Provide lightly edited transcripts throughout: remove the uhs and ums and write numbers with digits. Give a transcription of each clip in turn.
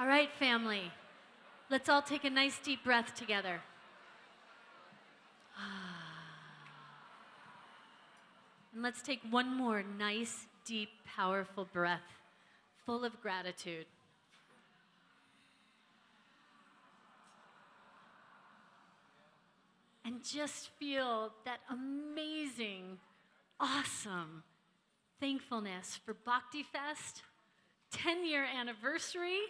All right, family. Let's all take a nice deep breath together. And let's take one more nice, deep, powerful breath, full of gratitude. And just feel that amazing, awesome thankfulness for Bhakti Fest, 10-year anniversary.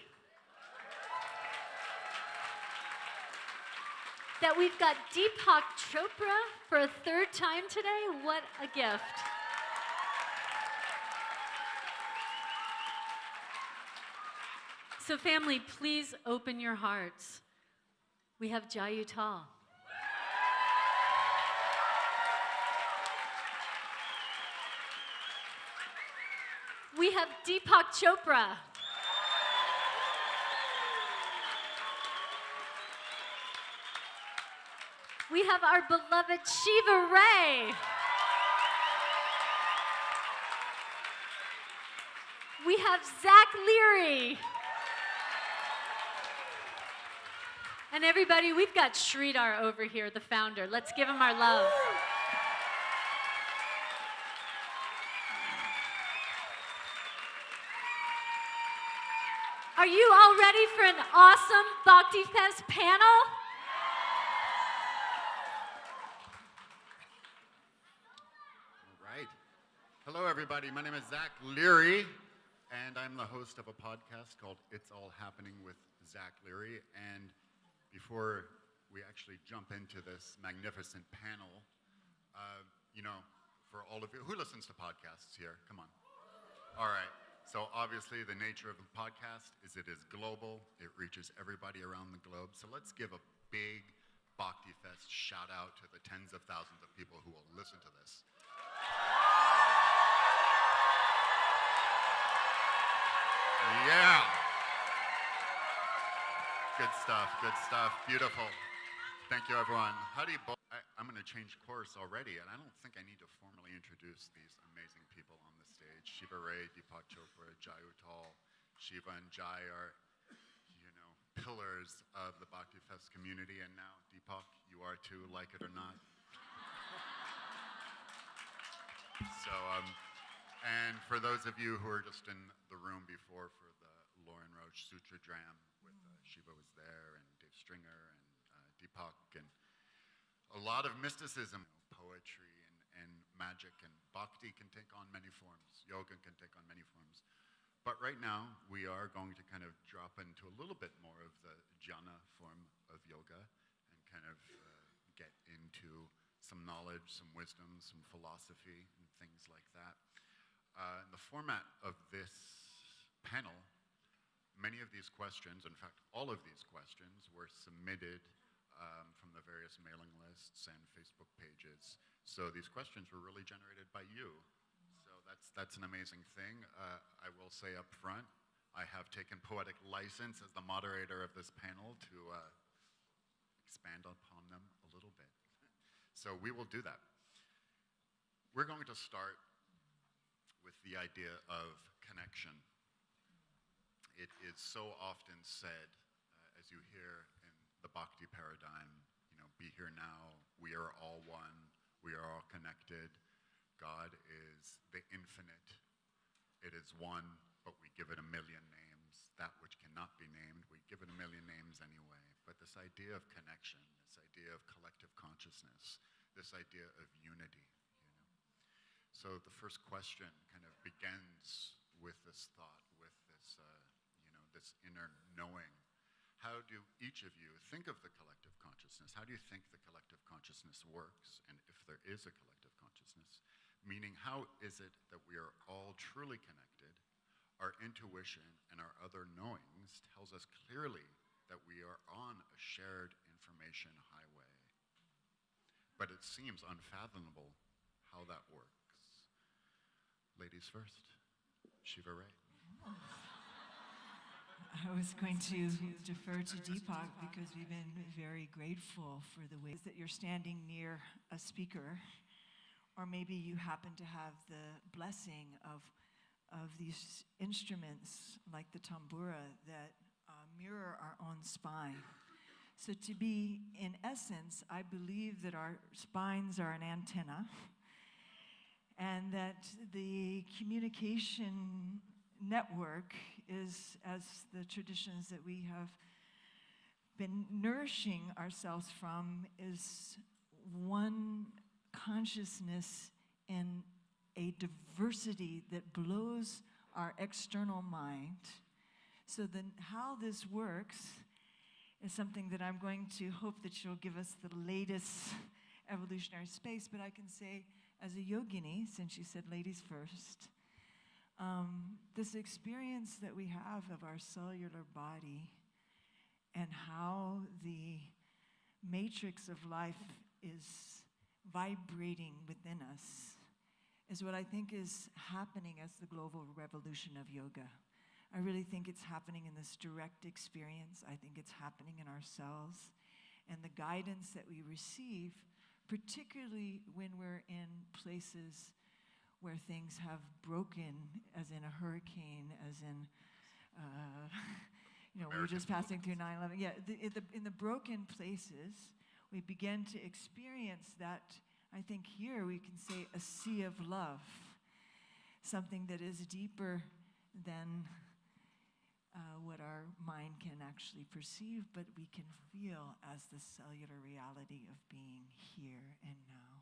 That we've got Deepak Chopra for a third time today. What a gift. So family, please open your hearts. We have Uttal. We have Deepak Chopra. We have our beloved Shiva Rea. We have Leary. And everybody, we've got Sridhar over here, the founder. Let's give him our love. Are you all ready for an awesome Bhakti Fest panel? Hello, everybody. My name is Leary, and I'm the host of a podcast called It's All Happening with Leary. And before we actually jump into this magnificent panel, for all of you, who listens to podcasts here? Come on. All right. So obviously, the nature of the podcast is it is global. It reaches everybody around the globe. So let's give a big Bhakti Fest shout out to the tens of thousands of people who will listen to this. Yeah. Good stuff, beautiful. Thank you, everyone. I'm going to change course already, and I don't think I need to formally introduce these amazing people on the stage. Shiva Rea Deepak Chopra, Uttal. Shiva and Jai are, pillars of the Bhakti Fest community, and now, Deepak, you are too, like it or not. So, and for those of you who are just in the room before for the Lauren Roche Sutra Dram with Shiva was there and Dave Stringer and Deepak and a lot of mysticism, poetry and magic, and bhakti can take on many forms. Yoga can take on many forms. But right now we are going to kind of drop into a little bit more of the jhana form of yoga and kind of get into some knowledge, some wisdom, some philosophy and things like that. The format of this panel, many of these questions, in fact, all of these questions were submitted from the various mailing lists and Facebook pages. So these questions were really generated by you. So that's an amazing thing. I will say up front, I have taken poetic license as the moderator of this panel to expand upon them a little bit. So we will do that. We're going to start with the idea of connection. It is so often said, as you hear in the Bhakti paradigm, be here now, we are all one, we are all connected. God is the infinite. It is one, but we give it a million names. That which cannot be named, we give it a million names anyway. But this idea of connection, this idea of collective consciousness, this idea of unity, So the first question kind of begins with this thought, with this, this inner knowing. How do each of you think of the collective consciousness? How do you think the collective consciousness works? And if there is a collective consciousness, meaning how is it that we are all truly connected? Our intuition and our other knowings tells us clearly that we are on a shared information highway. But it seems unfathomable how that works. Ladies first, Shiva Rea. I was going to defer to Deepak because we've been very grateful for the ways that you're standing near a speaker, or maybe you happen to have the blessing of these instruments like the tambura that spine. So to be, in essence, I believe that our spines are an antenna, and that the communication network is, as the traditions that we have been nourishing ourselves from, is one consciousness in a diversity that blows our external mind. So then how this works is something that I'm going to hope that you'll give us the latest evolutionary space, but I can say as a yogini, since you said ladies first, this experience that we have of our cellular body and how the matrix of life is vibrating within us is what I think is happening as the global revolution of yoga. I really think it's happening in this direct experience. I think it's happening in ourselves. And the guidance that we receive, particularly when we're in places where things have broken, as in a hurricane, as in, we were just passing through 9/11. Yeah, in the broken places, we begin to experience that. I think here we can say a sea of love, something that is deeper than what our mind can actually perceive, but we can feel as the cellular reality of being here and now.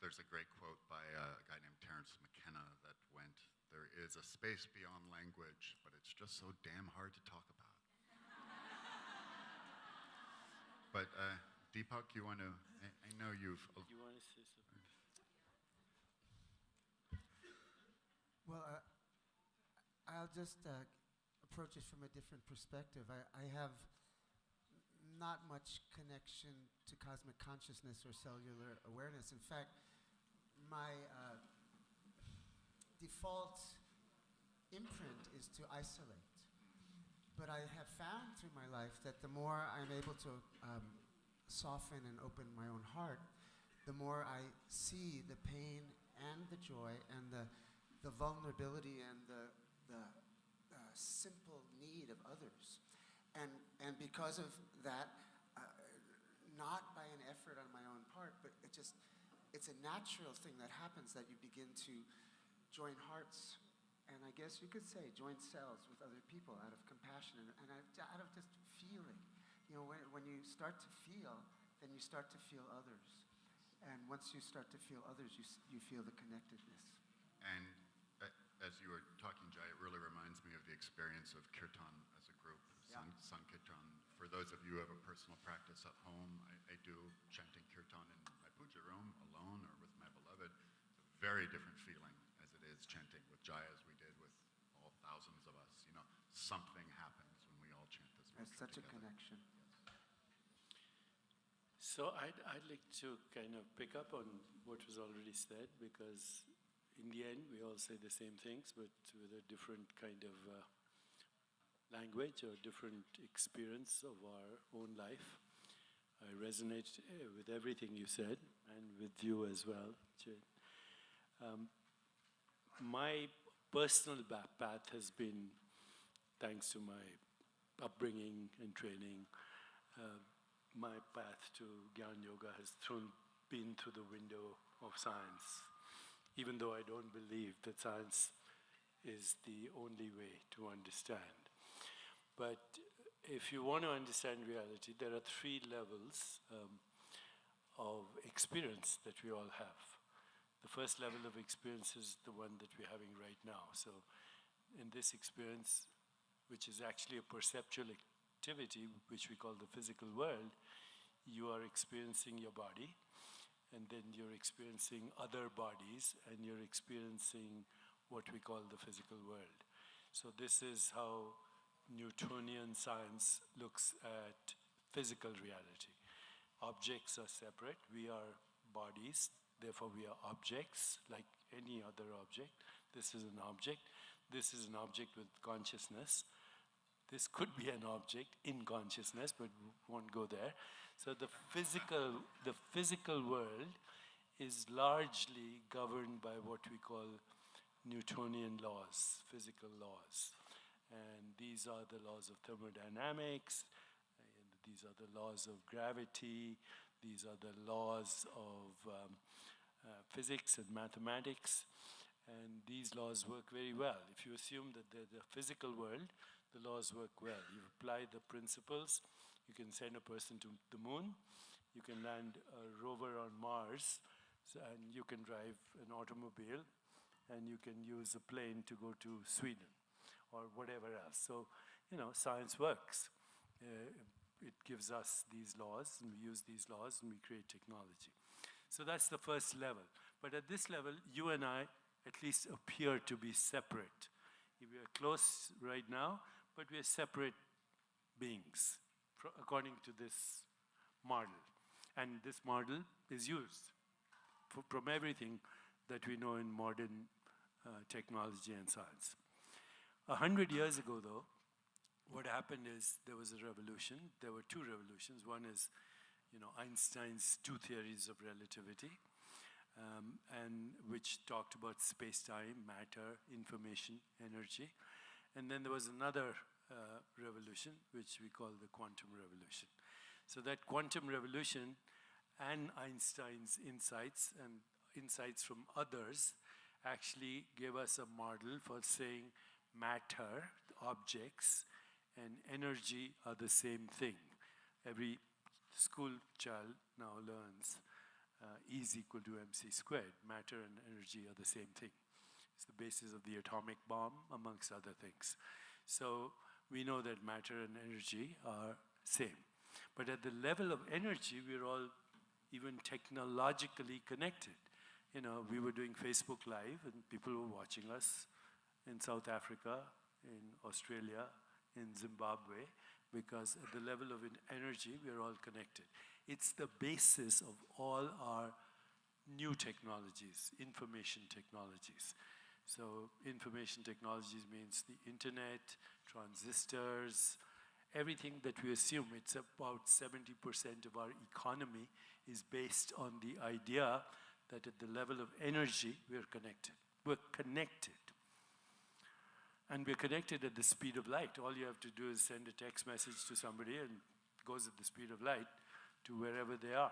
There's a great quote by a guy named Terence McKenna that went, "There is a space beyond language, but it's just so damn hard to talk about." But Deepak, you want to, I know you've... You want to say something? Well, I'll just approach it from a different perspective. I have not much connection to cosmic consciousness or cellular awareness. In fact, my default imprint is to isolate. But I have found through my life that the more I'm able to soften and open my own heart, the more I see the pain and the joy and the vulnerability and the simple need of others. And because of that, not by an effort on my own part, but it's a natural thing that happens, that you begin to join hearts, and I guess you could say join cells with other people out of compassion and out of just feeling. You know, when you start to feel, then you start to feel others. And once you start to feel others, you feel the connectedness. And as you were talking, Jai, it really reminds me of the experience of kirtan as a group, Yeah. Sankirtan. For those of you who have a personal practice at home, I do chanting kirtan in my puja room, alone or with my beloved. It's a very different feeling as it is chanting with Jai, as we did with all thousands of us. You know, something happens when we all chant this mantra There's such a together. connection. So I'd like to kind of pick up on what was already said, because in the end we all say the same things, but with a different kind of language or different experience of our own life. I resonate with everything you said, and with you as well, Jay. My personal path has been, thanks to my upbringing and training, my path to Gyan Yoga has been through the window of science, even though I don't believe that science is the only way to understand. But if you want to understand reality, there are three levels of experience that we all have. The first level of experience is the one that we're having right now. So in this experience, which is actually a perceptual activity, which we call the physical world, you are experiencing your body, and then you're experiencing other bodies, and you're experiencing what we call the physical world. So this is how Newtonian science looks at physical reality. Objects are separate. We are bodies, therefore we are objects, like any other object. This is an object. This is an object with consciousness. This could be an object in consciousness, but we won't go there. So the physical world is largely governed by what we call Newtonian laws, physical laws. And these are the laws of thermodynamics, and these are the laws of gravity, these are the laws of physics and mathematics, and these laws work very well. If you assume that they're the physical world, the laws work well. You apply the principles, you can send a person to the moon, you can land a rover on Mars, and you can drive an automobile, and you can use a plane to go to Sweden or whatever else. So, science works. It gives us these laws, and we use these laws, and we create technology. So that's the first level. But at this level, you and I at least appear to be separate. We are close right now, but we are separate beings, according to this model. And this model is used from everything that we know in modern technology and science. 100 years ago, though, what happened is there was a revolution. There were two revolutions. One is, Einstein's two theories of relativity, and which talked about space-time, matter, information, energy. And then there was another revolution, which we call the quantum revolution. So that quantum revolution and Einstein's insights and insights from others actually gave us a model for saying matter, objects, and energy are the same thing. Every school child now learns E is equal to mc squared. Matter and energy are the same thing. It's the basis of the atomic bomb, amongst other things. So we know that matter and energy are same. But at the level of energy, we're all even technologically connected. We were doing Facebook Live, and people were watching us in South Africa, in Australia, in Zimbabwe, because at the level of energy, we're all connected. It's the basis of all our new technologies, information technologies. So information technologies means the internet, transistors, everything that we assume. It's about 70% of our economy is based on the idea that at the level of energy, we're connected. We're connected. And we're connected at the speed of light. All you have to do is send a text message to somebody, and it goes at the speed of light to wherever they are.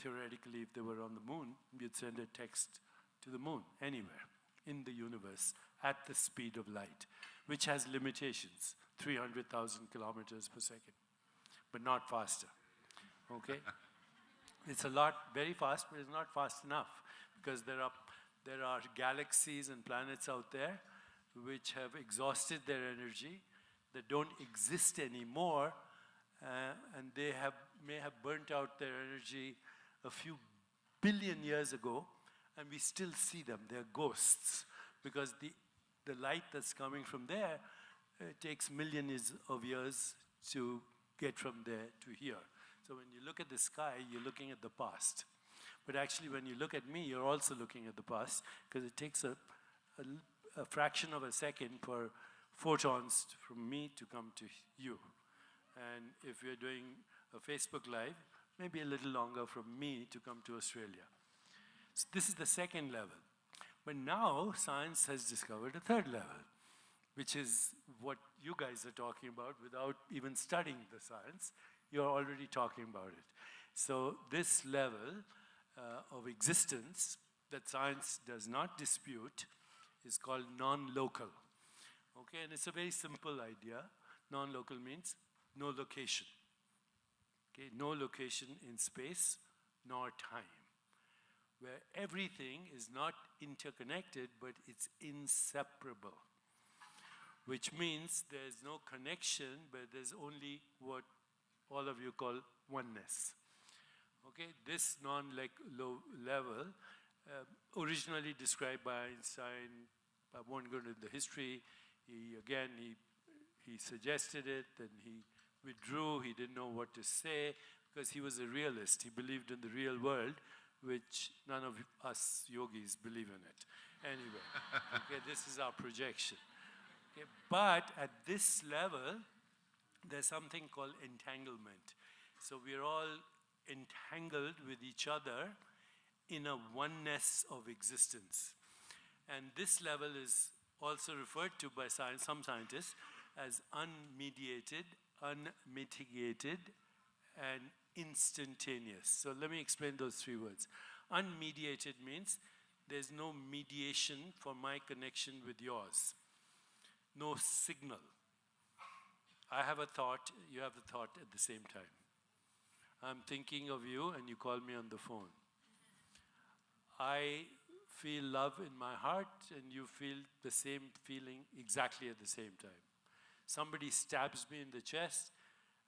Theoretically, if they were on the moon, you'd send a text to the moon, anywhere in the universe, at the speed of light, which has limitations, 300,000 kilometers per second, but not faster, okay? It's a lot, very fast, but it's not fast enough, because there are galaxies and planets out there which have exhausted their energy, that don't exist anymore, and they may have burnt out their energy a few billion years ago, and we still see them. They're ghosts, because the light that's coming from there takes millions of years to get from there to here. So when you look at the sky, you're looking at the past. But actually, when you look at me, you're also looking at the past, because it takes a fraction of a second for photons from me to come to you. And if you're doing a Facebook Live, maybe a little longer from me to come to Australia. So this is the second level. But now science has discovered a third level, which is what you guys are talking about without even studying the science. You're already talking about it. So this level of existence that science does not dispute is called non-local. Okay, and it's a very simple idea. Non-local means no location. Okay, no location in space nor time, where everything is not interconnected, but it's inseparable, which means there's no connection, but there's only what all of you call oneness. Okay, this non-low level, originally described by Einstein, I won't go into the history. He suggested it, then he withdrew. He didn't know what to say, because he was a realist. He believed in the real world, which none of us yogis believe in it. Anyway, okay, this is our projection. Okay, but at this level, there's something called entanglement. So we're all entangled with each other in a oneness of existence. And this level is also referred to by some scientists as unmediated, unmitigated, and instantaneous. So let me explain those 3 words. Unmediated means there's no mediation for my connection with yours. No signal. I have a thought, you have a thought at the same time. I'm thinking of you and you call me on the phone. I feel love in my heart and you feel the same feeling exactly at the same time. Somebody stabs me in the chest,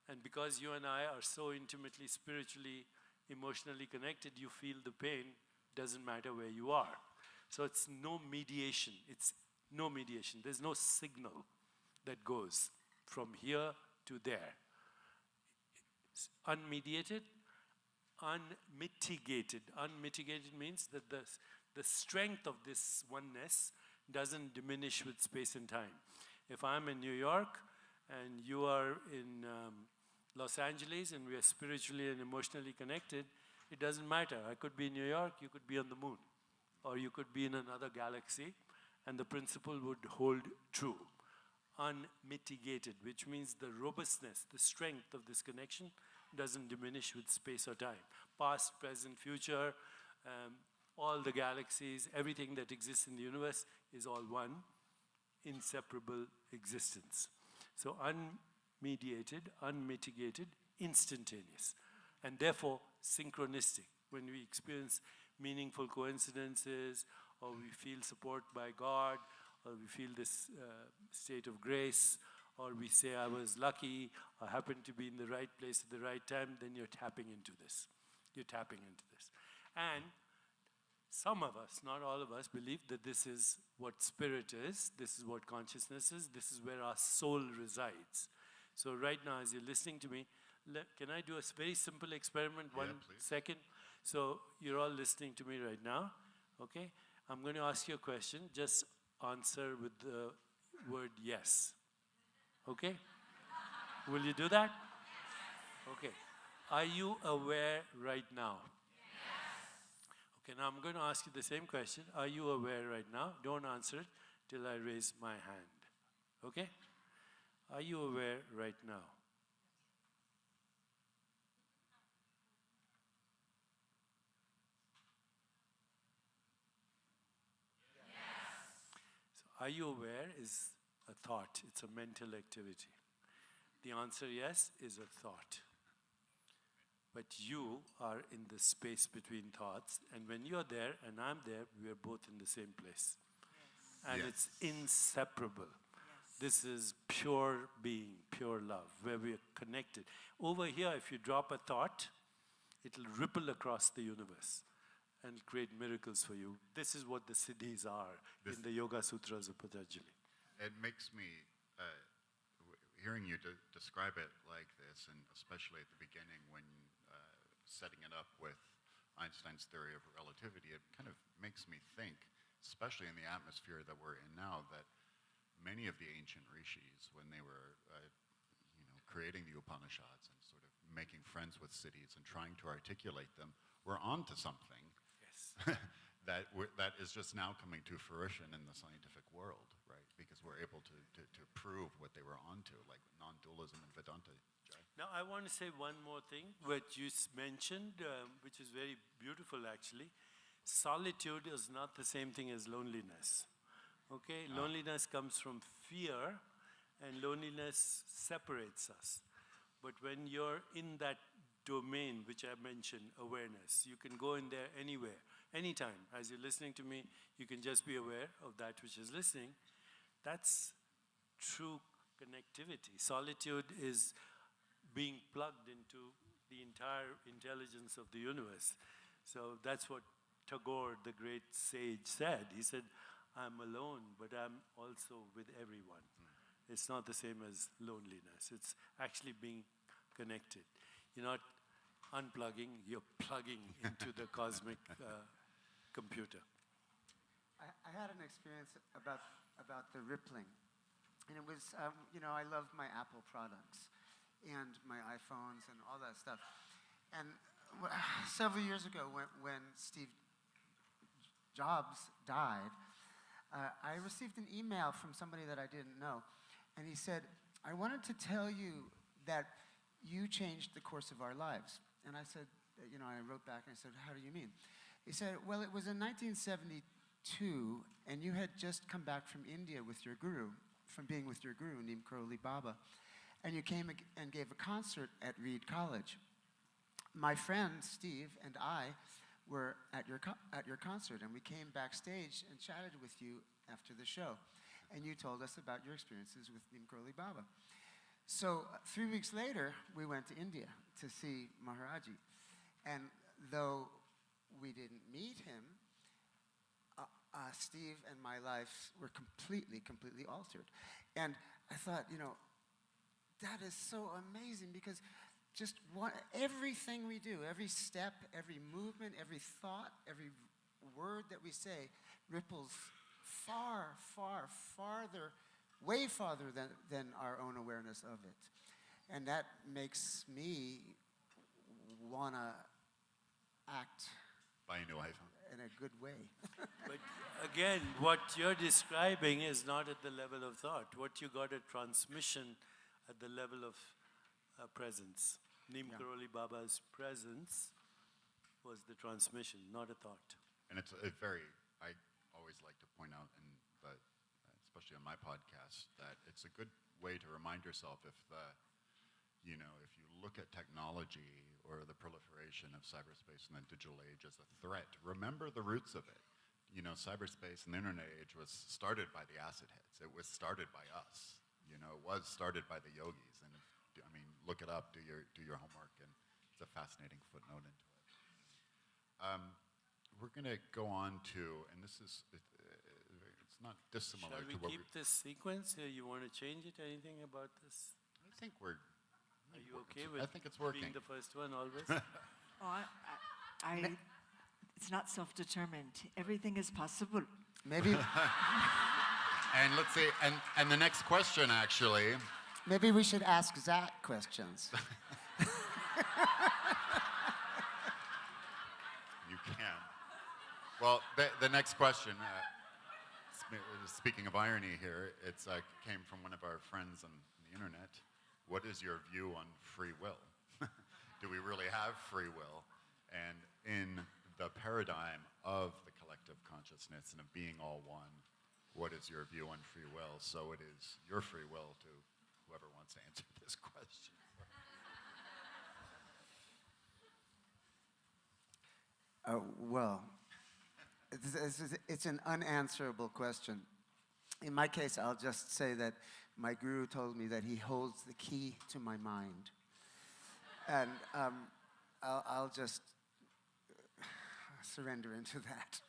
and because you and I are so intimately, spiritually, emotionally connected, you feel the pain, doesn't matter where you are. So it's no mediation, it's no mediation. There's no signal that goes from here to there. It's unmediated, unmitigated. Unmitigated means that the strength of this oneness doesn't diminish with space and time. If I'm in New York and you are in Los Angeles and we are spiritually and emotionally connected, it doesn't matter. I could be in New York, you could be on the moon, or you could be in another galaxy, and the principle would hold true. Unmitigated, which means the robustness, the strength of this connection doesn't diminish with space or time. Past, present, future, all the galaxies, everything that exists in the universe is all one, inseparable existence. So unmediated, unmitigated, instantaneous, and therefore synchronistic. When we experience meaningful coincidences, or we feel support by God, or we feel this state of grace, or we say I was lucky, I happened to be in the right place at the right time, then you're tapping into this. You're tapping into this. And some of us, not all of us, believe that this is what spirit is, this is what consciousness is, this is where our soul resides. So right now, as you're listening to me, can I do a very simple experiment? Yeah, 1 please. second. So you're all listening to me right now, okay? I'm going to ask you a question. Just answer with the word yes, okay? Will you do that? Okay. Are you aware right now? Okay, now I'm going to ask you the same question. Are you aware right now? Don't answer it till I raise my hand. Okay? Are you aware right now? So are you aware is a thought. It's a mental activity. The answer yes is a thought. But you are in the space between thoughts, and when you're there and I'm there, we are both in the same place. And Yes. it's inseparable. This is pure being, pure love, where we are connected. Over here, if you drop a thought, it'll ripple across the universe and create miracles for you. This is what the siddhis are in the Yoga Sutras of Patanjali. It makes me, hearing you describe it like this, and especially at the beginning when setting it up with Einstein's theory of relativity, it kind of makes me think, especially in the atmosphere that we're in now, that many of the ancient rishis, when they were creating the Upanishads and sort of making friends with cities and trying to articulate them, were onto something Yes. that is just now coming to fruition in the scientific world, right? Because we're able to prove what they were onto, like non-dualism and Vedanta. Jai? Now, I want to say one more thing, which you mentioned, which is very beautiful actually. Solitude is not the same thing as loneliness. Okay? Loneliness comes from fear, and loneliness separates us. But when you're in that domain, which I mentioned, awareness, you can go in there anywhere, anytime. As you're listening to me, you can just be aware of that which is listening. That's true connectivity. Solitude is being plugged into the entire intelligence of the universe. So that's what Tagore, the great sage, said. He said, I'm alone, but I'm also with everyone. It's not the same as loneliness. It's actually being connected. You're not unplugging, you're plugging into the cosmic computer. I had an experience about the rippling. And it was, I love my Apple products and my iPhones and all that stuff. And several years ago, when Steve Jobs died, I received an email from somebody that I didn't know. And he said, I wanted to tell you that you changed the course of our lives. And I said, I wrote back and I said, how do you mean? He said, well, it was in 1972, and you had just come back from India with your guru, from being with your guru, Neem Karoli Baba, and you came and gave a concert at Reed College. My friend Steve and I were at your concert, and we came backstage and chatted with you after the show, and you told us about your experiences with Neem Karoli Baba. So 3 weeks later, we went to India to see Maharaji, and though we didn't meet him, Steve and my lives were completely altered. And I thought, that is so amazing, because just everything we do, every step, every movement, every thought, every word that we say ripples farther, way farther than our own awareness of it. And that makes me want to act Buy a new iPhone. in a good way. But again, what you're describing is not at the level of thought. What you got a transmission at the level of presence. Neem Karoli Baba's presence was the transmission, not a thought. And it's I always like to point out, especially on my podcast, that it's a good way to remind yourself if you look at technology or the proliferation of cyberspace in the digital age as a threat, remember the roots of it. Cyberspace and the internet age was started by the acid heads. It was started by us. It was started by the yogis. And look it up, do your homework, and it's a fascinating footnote into it. We're going to go on to, and this is, it's not dissimilar Shall we to what keep this sequence? You want to change it? Anything about this? I think we're. Are you okay with I think it's working. being the first one always? It's not self-determined. Everything is possible. Maybe And let's see, and the next question actually. maybe we should ask Zach questions. You can. Well, the next question, speaking of irony here, it's came from one of our friends on the internet. What is your view on free will? Do we really have free will? And in the paradigm of the collective consciousness and of being all one, what is your view on free will? So it is your free will to whoever wants to answer this question. Well, it's an unanswerable question. In my case, I'll just say that my guru told me that he holds the key to my mind. And I'll just surrender into that.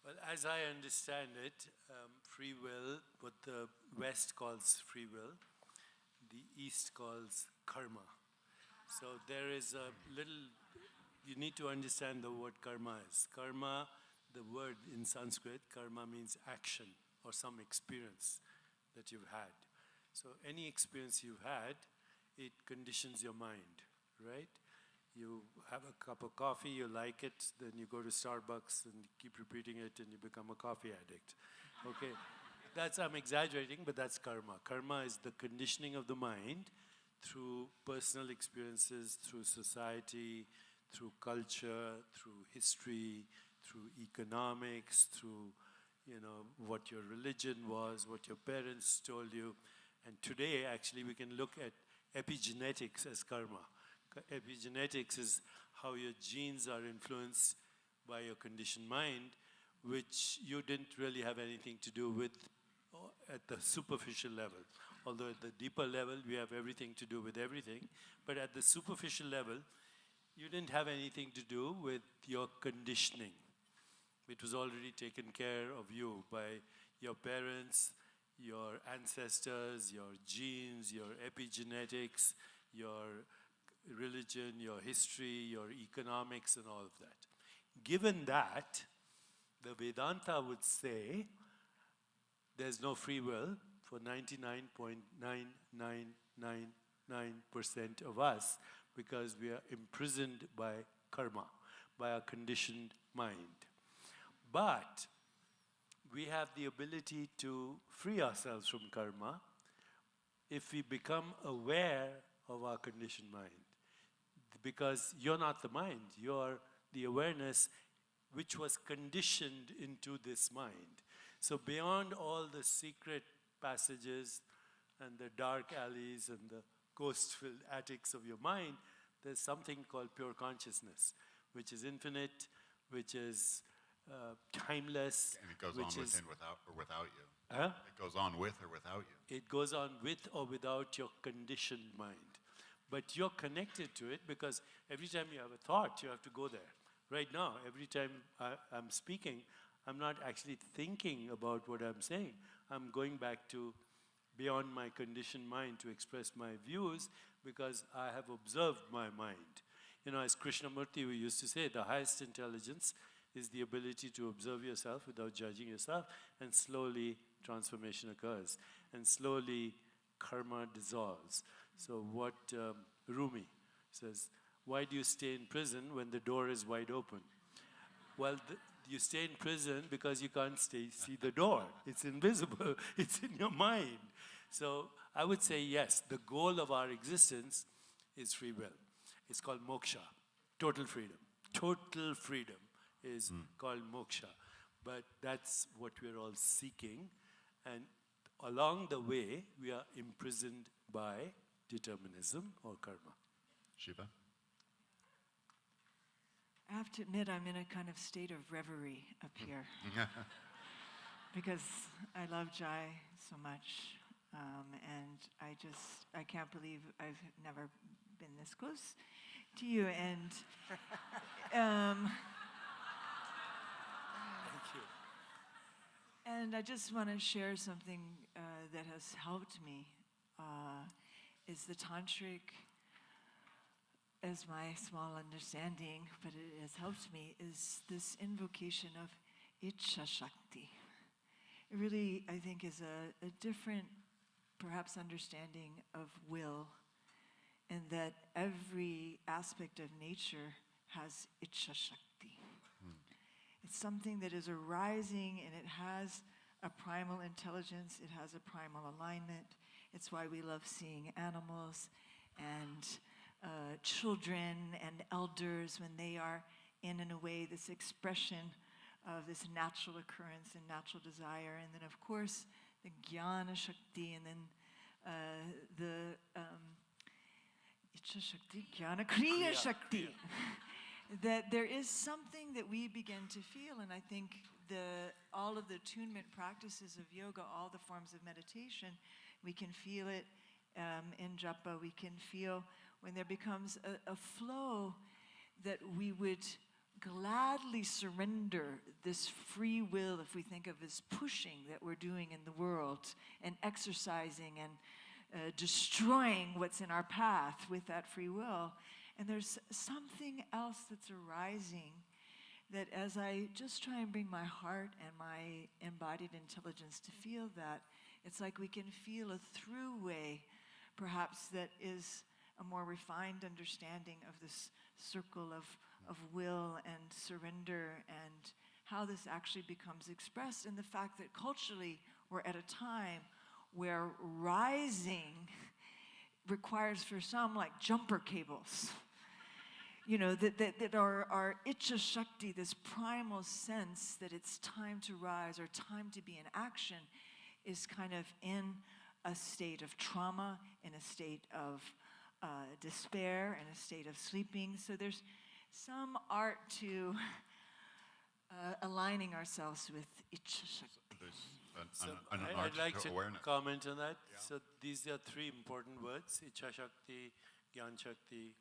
Well, as I understand it, free will, what the West calls free will, the East calls karma. So there is a little, you need to understand the word karma is. Karma, the word in Sanskrit, karma means action or some experience that you've had. So any experience you've had, it conditions your mind, right? You have a cup of coffee, you like it, then you go to Starbucks and keep repeating it and you become a coffee addict. Okay, I'm exaggerating, but that's karma. Karma is the conditioning of the mind through personal experiences, through society, through culture, through history, through economics, through what your religion was, what your parents told you. And today, actually, we can look at epigenetics as karma. Epigenetics is how your genes are influenced by your conditioned mind, which you didn't really have anything to do with at the superficial level. Although at the deeper level, we have everything to do with everything. But at the superficial level, you didn't have anything to do with your conditioning. It was already taken care of you by your parents, your ancestors, your genes, your epigenetics, your religion, your history, your economics, and all of that. Given that, the Vedanta would say there's no free will for 99.9999% of us because we are imprisoned by karma, by our conditioned mind. But we have the ability to free ourselves from karma if we become aware of our conditioned mind. Because you're not the mind, you're the awareness which was conditioned into this mind. So beyond all the secret passages and the dark alleys and the ghost-filled attics of your mind, there's something called pure consciousness, which is infinite, which is timeless. And it goes which on is, within, or without you. Huh? It goes on with or without you. It goes on with or without your conditioned mind. But you're connected to it because every time you have a thought, you have to go there. Right now, every time I'm speaking, I'm not actually thinking about what I'm saying. I'm going back to beyond my conditioned mind to express my views because I have observed my mind. You know, as Krishnamurti we used to say, the highest intelligence is the ability to observe yourself without judging yourself, and slowly transformation occurs, and slowly karma dissolves. So what Rumi says, why do you stay in prison when the door is wide open? Well, you stay in prison because you can't see the door. It's invisible. It's in your mind. So I would say yes, the goal of our existence is free will. It's called moksha, total freedom. Total freedom is called moksha. But that's what we're all seeking. And along the way, we are imprisoned by determinism or karma. Shiva? I have to admit, I'm in a kind of state of reverie up here because I love Jai so much, and I can't believe I've never been this close to you, and Thank you. and I just want to share something that has helped me, is the tantric, as my small understanding, but it has helped me, is this invocation of Ichcha Shakti. It really, I think, is a different, perhaps, understanding of will, and that every aspect of nature has Ichcha Shakti. It's something that is arising, and it has a primal intelligence, it has a primal alignment. It's why we love seeing animals and children and elders when they are in a way, this expression of this natural occurrence and natural desire. And then, of course, the Jnana Shakti, and then the Ichcha Shakti, Jnana Kriya Shakti. That there is something that we begin to feel, and I think all of the attunement practices of yoga, all the forms of meditation, we can feel it in japa. We can feel when there becomes a flow that we would gladly surrender this free will, if we think of as pushing that we're doing in the world and exercising and destroying what's in our path with that free will. And there's something else that's arising that as I just try and bring my heart and my embodied intelligence to feel that, it's like we can feel a through way, perhaps, that is a more refined understanding of this circle of will and surrender, and how this actually becomes expressed in the fact that culturally we're at a time where rising requires for some like jumper cables. You know, that our Ichcha Shakti, this primal sense that it's time to rise or time to be in action, is kind of in a state of trauma, in a state of despair, in a state of sleeping. So there's some art to aligning ourselves with Ichcha Shakti. There's So an art I'd like to to awareness. comment on that. Yeah. So these are three important words: Ichcha Shakti, Gyan Shakti,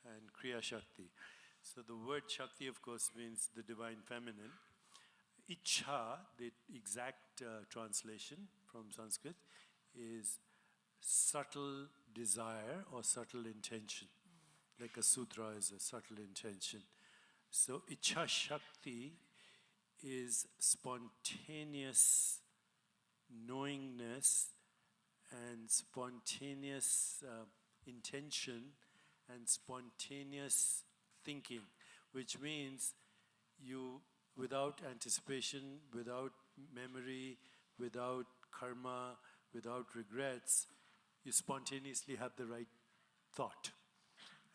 and Kriya Shakti. So the word Shakti, of course, means the divine feminine. Ichha, the exact translation from Sanskrit, is subtle desire or subtle intention. Like a sutra is a subtle intention. So Ichcha Shakti is spontaneous knowingness and spontaneous intention and spontaneous thinking, which means you, without anticipation, without memory, without karma, without regrets, you spontaneously have the right thought.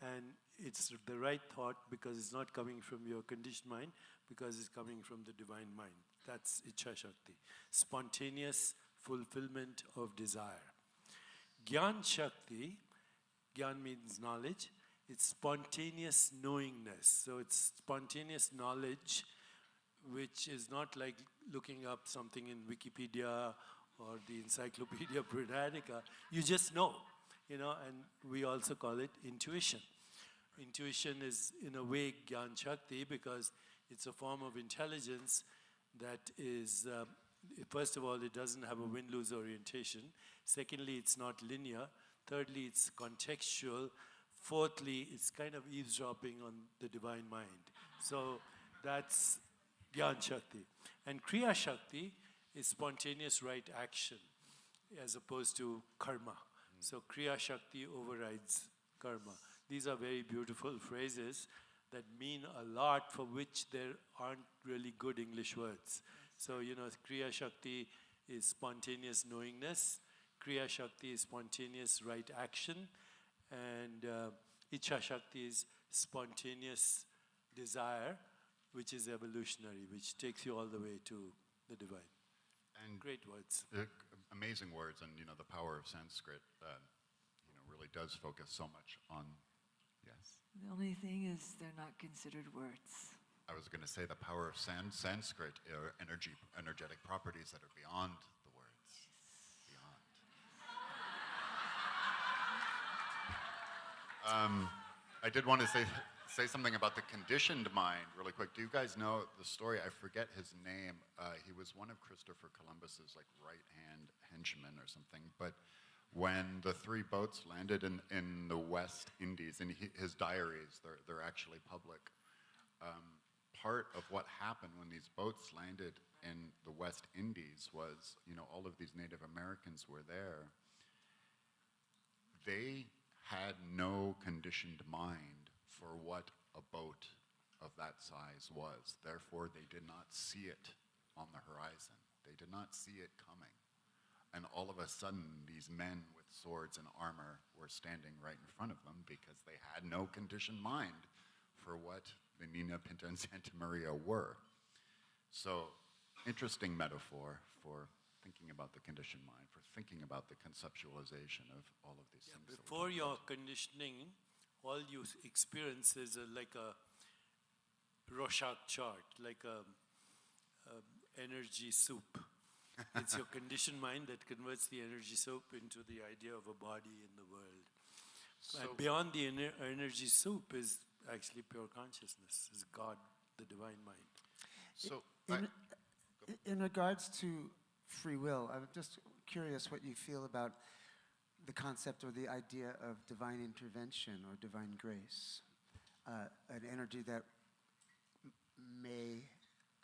And it's the right thought because it's not coming from your conditioned mind, because it's coming from the divine mind. That's Ichha Shakti. Spontaneous fulfillment of desire. Gyan Shakti, Gyan means knowledge, it's spontaneous knowingness. So it's spontaneous knowledge, which is not like looking up something in Wikipedia or the Encyclopedia Britannica. You just know, and we also call it intuition. Intuition is, in a way, Gyan Shakti, because it's a form of intelligence that is, first of all, it doesn't have a win-lose orientation. Secondly, it's not linear. Thirdly, it's contextual. Fourthly, it's kind of eavesdropping on the divine mind. So that's Gyan Shakti. And Kriya Shakti is spontaneous right action as opposed to karma. So Kriya Shakti overrides karma. These are very beautiful phrases that mean a lot, for which there aren't really good English words. So, Kriya Shakti is spontaneous knowingness. Kriya Shakti is spontaneous right action. And Ichha Shakti is spontaneous desire, which is evolutionary, which takes you all the way to the divine. And great words. Amazing words, and the power of Sanskrit, really does focus so much on. Yes. The only thing is they're not considered words. I was going to say the power of Sanskrit are energetic properties that are beyond the words. Beyond. I did want to say something about the conditioned mind really quick. Do you guys know the story? I forget his name. He was one of Christopher Columbus's right-hand henchmen or something. But when the 3 boats landed in the West Indies, and his diaries, they're actually public, part of what happened when these boats landed in the West Indies was, all of these Native Americans were there. They had no conditioned mind for what a boat of that size was. Therefore, they did not see it on the horizon. They did not see it coming. And all of a sudden, these men with swords and armor were standing right in front of them because they had no conditioned mind for what the Nina, Pinta, and Santa Maria were. So, interesting metaphor for thinking about the conditioned mind, for thinking about the conceptualization of all of these things. Before your conditioning, all you experience is like a Rorschach chart, like a energy soup. It's your conditioned mind that converts the energy soup into the idea of a body in the world. And beyond the energy soup is actually pure consciousness, is God, the divine mind. So, in regards to free will, I'm just curious what you feel about the concept or the idea of divine intervention or divine grace, an energy that may,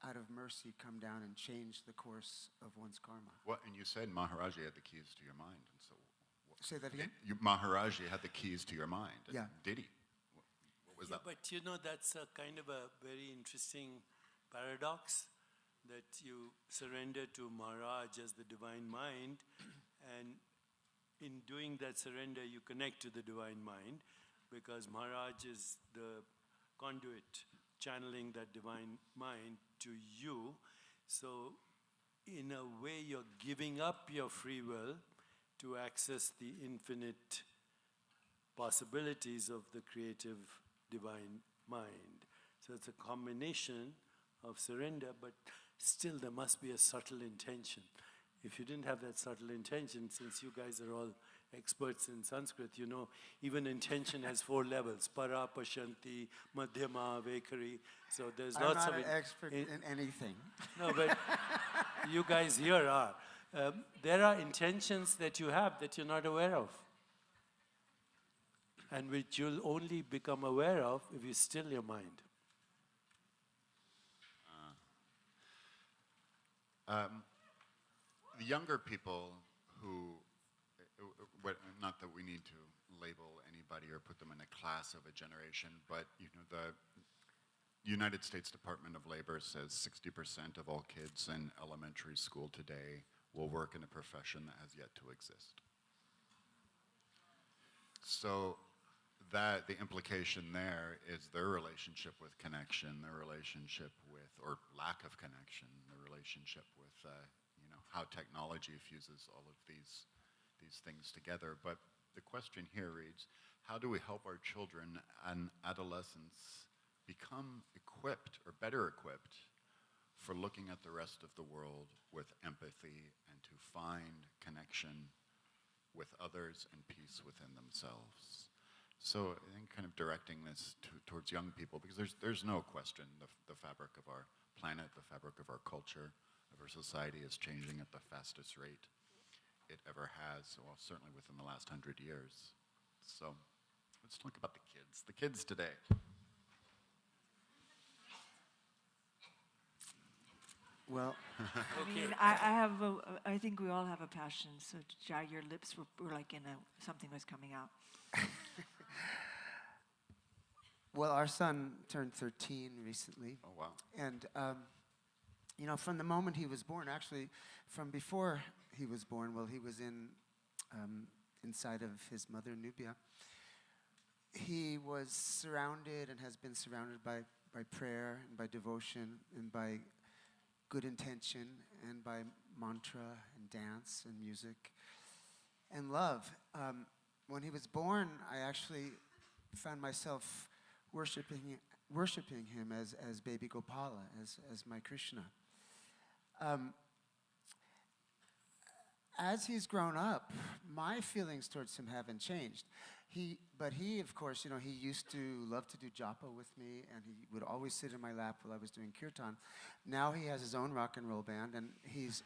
out of mercy, come down and change the course of one's karma. What? And you said Maharaji had the keys to your mind, and so. Say that again? Maharaji had the keys to your mind. Yeah. Did he? What was that? But that's a kind of a very interesting paradox, that you surrender to Maharaj as the divine mind, and in doing that surrender, you connect to the divine mind, because Maharaj is the conduit channeling that divine mind to you. So, in a way, you're giving up your free will to access the infinite possibilities of the creative divine mind. So it's a combination of surrender, but still there must be a subtle intention. If you didn't have that subtle intention, since you guys are all experts in Sanskrit, even intention has 4 levels: para, pashanti, madhyama, vaikari. So there's lots of... I'm not an expert in anything. No, but you guys here are. There are intentions that you have that you're not aware of, and which you'll only become aware of if you still your mind. The younger people who, not that we need to label anybody or put them in a class of a generation, but United States Department of Labor says 60% of all kids in elementary school today will work in a profession that has yet to exist. So that the implication there is their relationship with connection, their relationship with, or lack of connection, their relationship with, how technology fuses all of these things together. But the question here reads, how do we help our children and adolescents become equipped or better equipped for looking at the rest of the world with empathy and to find connection with others and peace within themselves? So I think kind of directing this towards young people, because there's no question the fabric of our planet, the fabric of our culture, of our society is changing at the fastest rate it ever has, well, certainly within the last 100 years. So let's talk about the kids today. Well, I mean, I think we all have a passion. So, Jai, your lips were like something was coming out. well, our son turned 13 recently. Oh, wow. And, from the moment he was born, actually, from before he was born, well, he was inside of his mother, Nubia. He was surrounded and has been surrounded by prayer and by devotion and by good intention and by mantra and dance and music and love. When he was born, I actually found myself worshiping him as baby Gopala, as my Krishna. As he's grown up, my feelings towards him haven't changed. But he, of course, he used to love to do japa with me, and he would always sit in my lap while I was doing kirtan. Now he has his own rock and roll band, and he's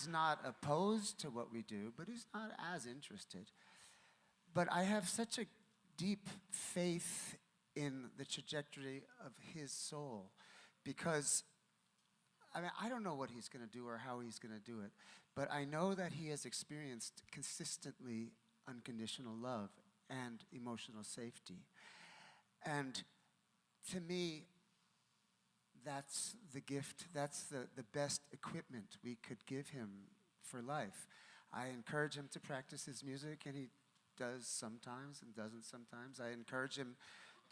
not opposed to what we do, but he's not as interested. But I have such a deep faith in the trajectory of his soul, because I don't know what he's going to do or how he's going to do it, but I know that he has experienced consistently unconditional love and emotional safety. And to me, that's the gift, that's the best equipment we could give him for life. I encourage him to practice his music, and he does sometimes and doesn't sometimes. I encourage him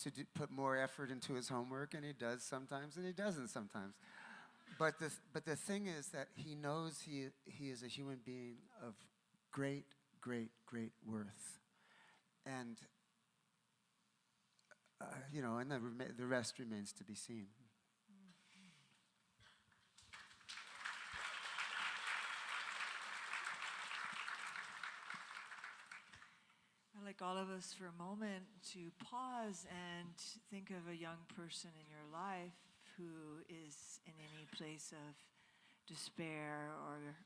to put more effort into his homework, and he does sometimes and he doesn't sometimes. But the thing is that he knows he is a human being of great, great, great worth. And, and the rest remains to be seen. I'd like all of us for a moment to pause and think of a young person in your life who is in any place of despair or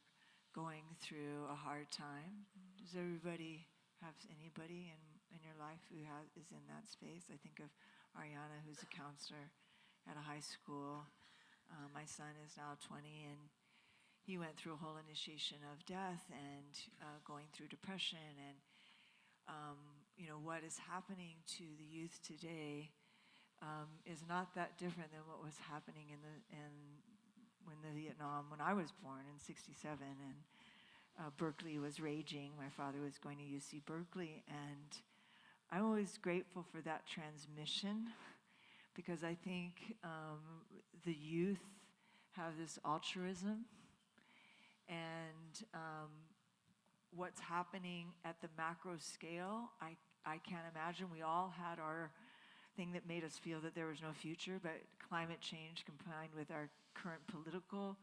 going through a hard time. Does everybody have anybody in your life who is in that space? I think of Ariana, who's a counselor at a high school. My son is now 20, and he went through a whole initiation of death and going through depression. And, what is happening to the youth today is not that different than what was happening when I was born in '67, and Berkeley was raging. My father was going to UC Berkeley, and I'm always grateful for that transmission, because I think the youth have this altruism, and what's happening at the macro scale, I can't imagine. We all had our thing that made us feel that there was no future, but climate change combined with our current political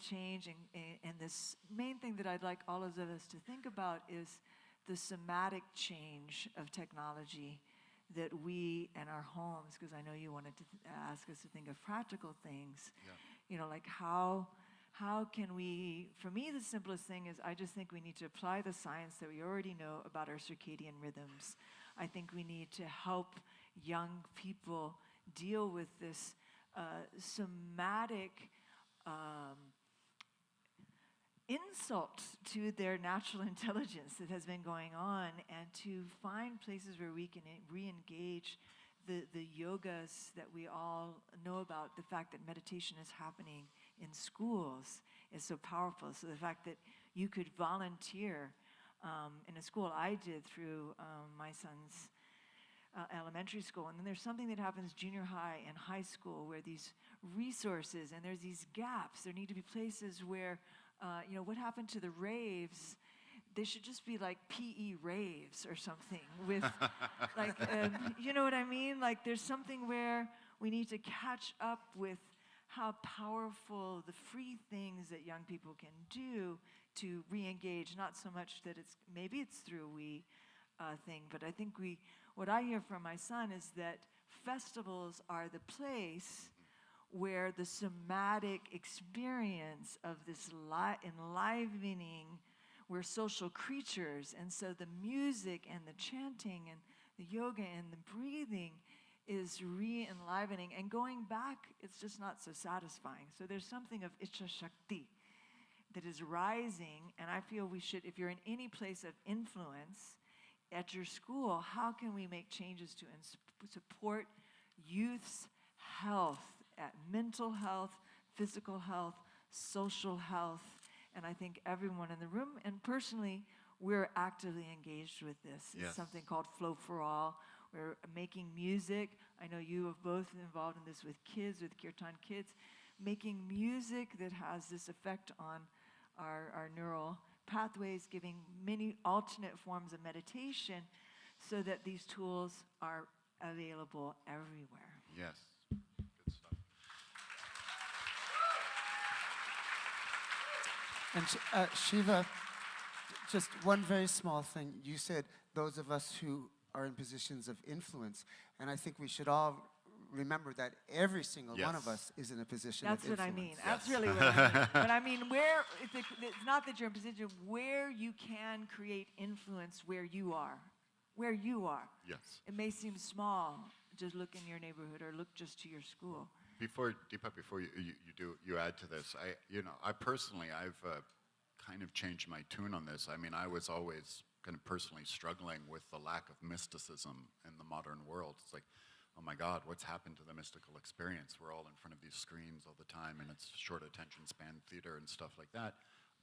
change, and this main thing that I'd like all of us to think about is the somatic change of technology that we and our homes, because I know you wanted to ask us to think of practical things, like how can we, for me the simplest thing is I just think we need to apply the science that we already know about our circadian rhythms. I think we need to help young people deal with this somatic insult to their natural intelligence that has been going on, and to find places where we can re-engage the yogas that we all know about, the fact that meditation is happening in schools is so powerful. So the fact that you could volunteer in a school, I did through my son's elementary school, and then there's something that happens junior high and high school where these resources, and there's these gaps. There need to be places where, what happened to the raves? They should just be like PE raves or something with, like, you know what I mean? Like, there's something where we need to catch up with how powerful the free things that young people can do to re-engage. Not so much that maybe it's through we thing, but I think what I hear from my son is that festivals are the place where the somatic experience of this enlivening, we're social creatures, and so the music and the chanting and the yoga and the breathing is re-enlivening. And going back, it's just not so satisfying. So there's something of Icha Shakti that is rising, and I feel we should, if you're in any place of influence at your school, how can we make changes to support youth's health, at mental health, physical health, social health? And I think everyone in the room, and personally, we're actively engaged with this. Yes. It's something called Flow for All. We're making music. I know you have both involved in this with kids, with Kirtan kids, making music that has this effect on our neural pathways, giving many alternate forms of meditation so that these tools are available everywhere. Yes. Good stuff. And Shiva, just one very small thing. You said those of us who are in positions of influence, and I think we should all remember that every single one of us is in a position That's of influence. what I mean. That's really what I mean. But I mean, it's not that you're in a position where you can create influence where you are. Where you are. Yes. It may seem small, just look in your neighborhood or look just to your school. Before Deepak, before you add to this, I personally, I've kind of changed my tune on this. I mean, I was always kind of personally struggling with the lack of mysticism in the modern world. It's like, oh my God, what's happened to the mystical experience? We're all in front of these screens all the time, and it's short attention span theater and stuff like that.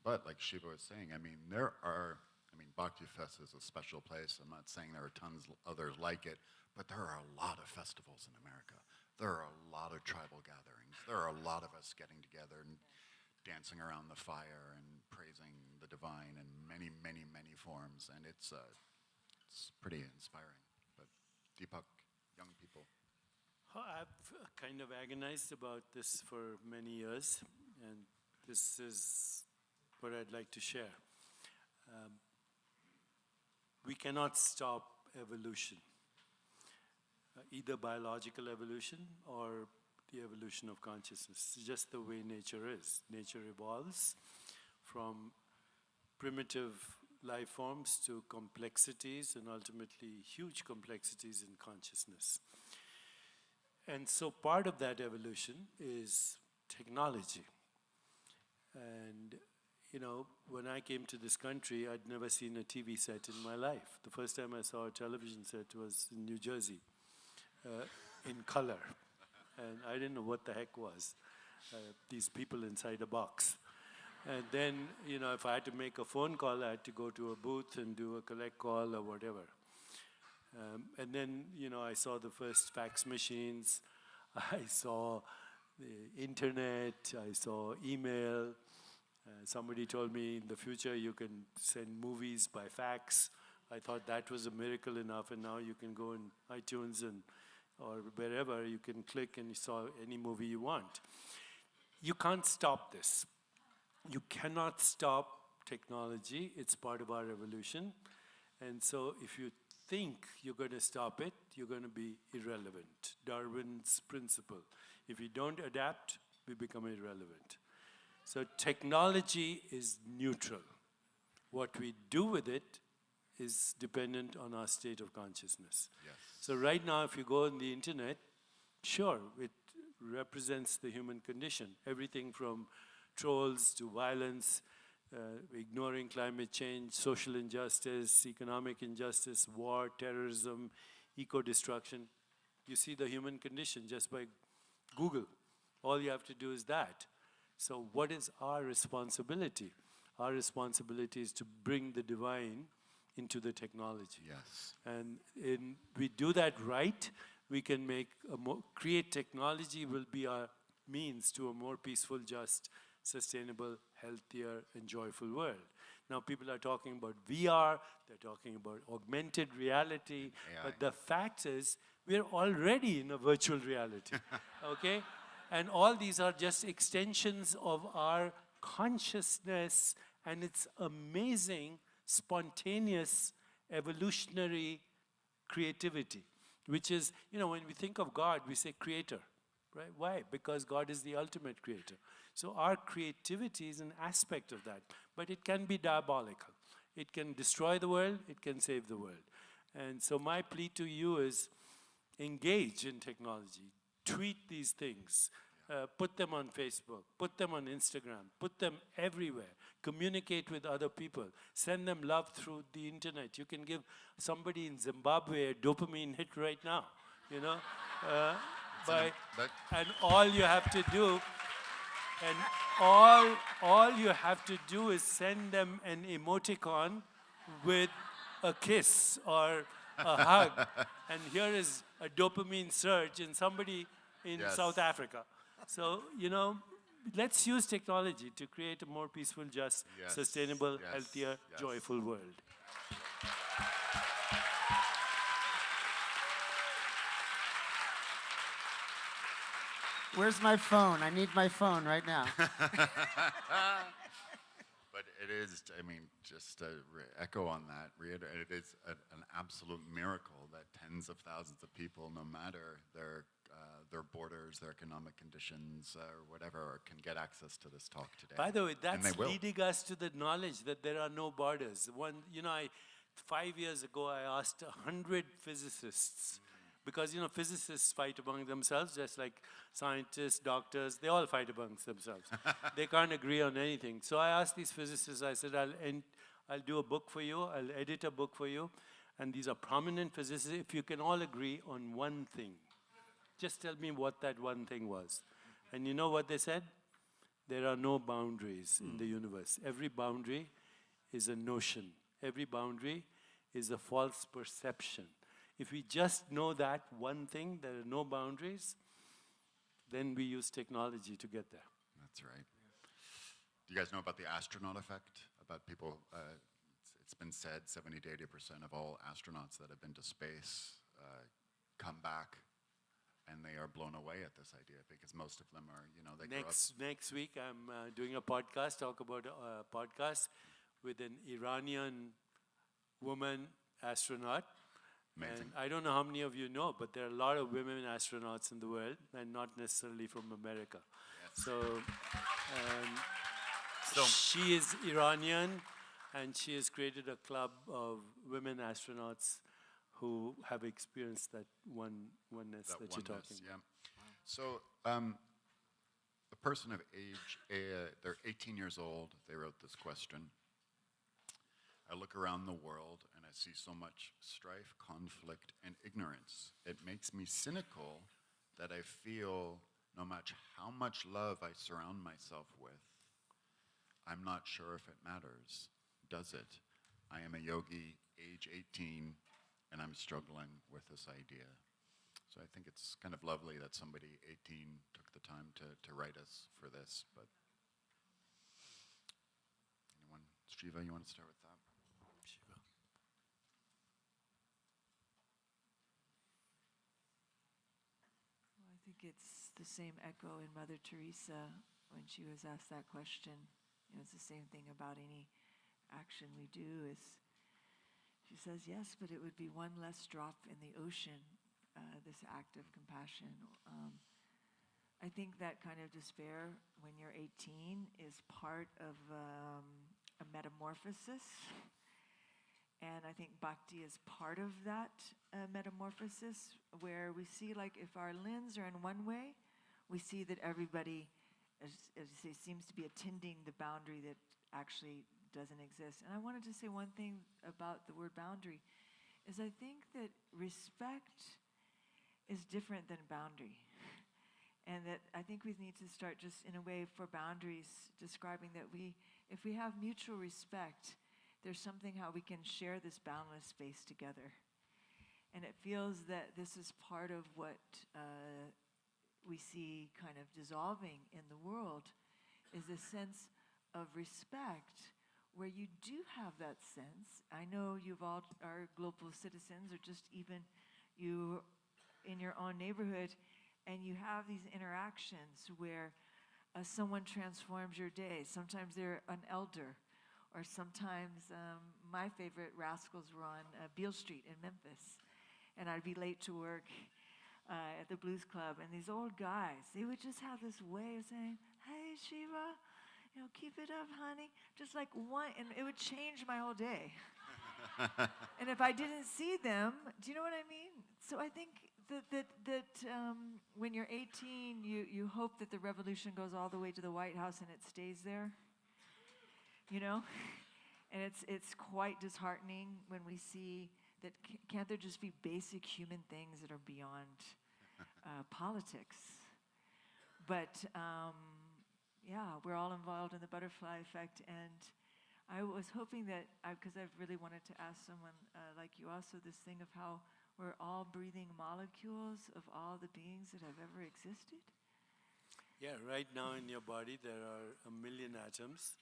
But like Shiva was saying, I mean, Bhakti Fest is a special place. I'm not saying there are tons others like it, but there are a lot of festivals in America. There are a lot of tribal gatherings. There are a lot of us getting together and dancing around the fire and praising the divine in many, many, many forms, and it's pretty inspiring. But Deepak, young people. I've kind of agonized about this for many years, and this is what I'd like to share. We cannot stop evolution, either biological evolution or the evolution of consciousness. It's just the way nature is. Nature evolves from primitive life forms to complexities and ultimately huge complexities in consciousness. And so part of that evolution is technology. And when I came to this country, I'd never seen a TV set in my life. The first time I saw a television set was in New Jersey, in color. And I didn't know what the heck was, these people inside a box. And then, if I had to make a phone call, I had to go to a booth and do a collect call or whatever. And then, I saw the first fax machines. I saw the internet. I saw email. Somebody told me in the future you can send movies by fax. I thought that was a miracle enough, and now you can go in iTunes or wherever, you can click and you saw any movie you want. You can't stop this. You cannot stop technology. It's part of our evolution. And so if you think you're going to stop it, you're going to be irrelevant. Darwin's principle. If you don't adapt, we become irrelevant. So technology is neutral. What we do with it is dependent on our state of consciousness. Yes. So right now, if you go on the internet, sure, it represents the human condition. Everything from trolls to violence, ignoring climate change, social injustice, economic injustice, war, terrorism, eco-destruction. You see the human condition just by Google. All you have to do is that. So what is our responsibility? Our responsibility is to bring the divine into the technology. Yes. And we do that right, we can create technology will be our means to a more peaceful, just, sustainable, healthier, and joyful world. Now people are talking about VR, they're talking about augmented reality, AI. but the fact is we're already in a virtual reality, okay? And all these are just extensions of our consciousness, and it's amazing, spontaneous, evolutionary creativity, which is, when we think of God, we say creator, right? Why? Because God is the ultimate creator. So our creativity is an aspect of that, but it can be diabolical. It can destroy the world, it can save the world. And so my plea to you is engage in technology, tweet these things, put them on Facebook, put them on Instagram, put them everywhere, communicate with other people, send them love through the internet. You can give somebody in Zimbabwe a dopamine hit right now, and all you have to do, all you have to do is send them an emoticon with a kiss or a hug, and here is a dopamine surge in somebody in South Africa. So, let's use technology to create a more peaceful, just, sustainable, healthier, joyful world. Where's my phone? I need my phone right now. But it is, just to echo on that, it is an absolute miracle that tens of thousands of people, no matter their borders, their economic conditions, or whatever, can get access to this talk today. By the way, that's leading us to the knowledge that there are no borders. 5 years ago, I asked 100 physicists, because, physicists fight among themselves, just like scientists, doctors, they all fight amongst themselves. They can't agree on anything. So I asked these physicists, I said, I'll do a book for you, I'll edit a book for you, and these are prominent physicists. If you can all agree on one thing, just tell me what that one thing was. And you know what they said? There are no boundaries in the universe. Every boundary is a notion. Every boundary is a false perception. If we just know that one thing, there are no boundaries, then we use technology to get there. That's right. Do you guys know about the astronaut effect? About people, it's been said 70 to 80% of all astronauts that have been to space come back, and they are blown away at this idea, because most of them are, they grow up. Next week, I'm doing a podcast, talk about a podcast with an Iranian woman astronaut. Amazing. And I don't know how many of you know, but there are a lot of women astronauts in the world, and not necessarily from America. Yes. So she is Iranian, and she has created a club of women astronauts who have experienced that oneness that you're talking about. Yeah. So a person of age, they're 18 years old, they wrote this question. I look around the world and I see so much strife, conflict, and ignorance. It makes me cynical that I feel no matter how much love I surround myself with, I'm not sure if it matters. Does it? I am a yogi, age 18, and I'm struggling with this idea. So I think it's kind of lovely that somebody 18 took the time to write us for this. But anyone? Shiva, you want to start with that? Shiva. Well, I think it's the same echo in Mother Teresa when she was asked that question. It's the same thing about any action we do. She says, yes, but it would be one less drop in the ocean, this act of compassion. I think that kind of despair when you're 18 is part of a metamorphosis. And I think Bhakti is part of that metamorphosis, where we see, like, if our lens are in one way, we see that everybody, as you say, seems to be attending the boundary that actually doesn't exist. And I wanted to say one thing about the word boundary, is I think that respect is different than boundary. And that I think we need to start just in a way for boundaries, describing that if we have mutual respect, there's something how we can share this boundless space together. And it feels that this is part of what we see kind of dissolving in the world, is a sense of respect where you do have that sense. I know you've all are global citizens, or just even you in your own neighborhood, and you have these interactions where someone transforms your day. Sometimes they're an elder, or sometimes my favorite rascals were on Beale Street in Memphis, and I'd be late to work at the Blues Club, and these old guys, they would just have this way of saying, "Hey, Shiva, keep it up, honey." Just like one, and it would change my whole day. And if I didn't see them, do you know what I mean? So I think that when you're 18, you hope that the revolution goes all the way to the White House and it stays there, And it's quite disheartening when we see that can't there just be basic human things that are beyond politics? But we're all involved in the butterfly effect, and I was hoping that, because I've really wanted to ask someone like you also, this thing of how we're all breathing molecules of all the beings that have ever existed. Yeah, right now in your body there are 1 million atoms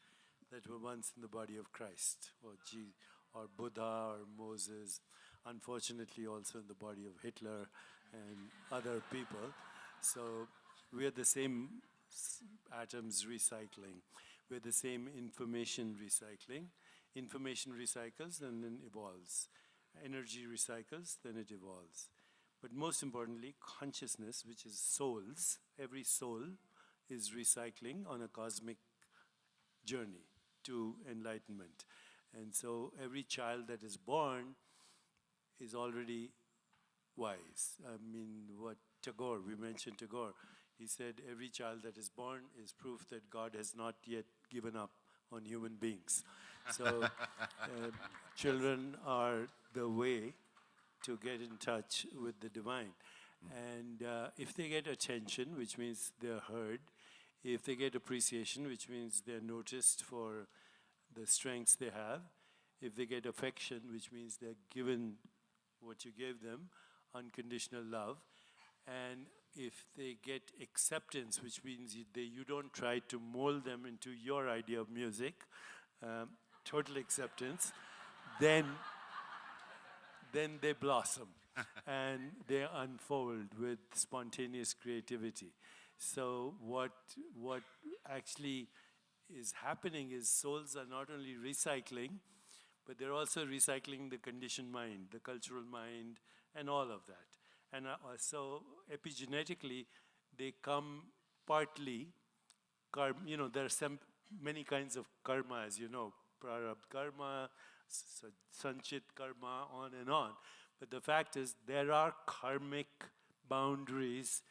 that were once in the body of Christ, or Buddha, or Moses, unfortunately also in the body of Hitler and other people. So we are the same atoms recycling. We're the same information recycling. Information recycles and then evolves. Energy recycles, then it evolves. But most importantly, consciousness, which is souls, every soul is recycling on a cosmic journey to enlightenment. And so every child that is born is already wise. I mean, what Tagore, we mentioned Tagore, he said every child that is born is proof that God has not yet given up on human beings. So children are the way to get in touch with the divine. And if they get attention, which means they're heard, if they get appreciation, which means they're noticed for the strengths they have, if they get affection, which means they're given what you gave them, unconditional love, and if they get acceptance, which means you don't try to mold them into your idea of music, total acceptance, then they blossom and they unfold with spontaneous creativity. So what actually is happening is souls are not only recycling, but they're also recycling the conditioned mind, the cultural mind, and all of that. And so epigenetically, they come partly, there are many kinds of karma, as you know, prarabdha karma, sanchit karma, on and on. But the fact is, there are karmic boundaries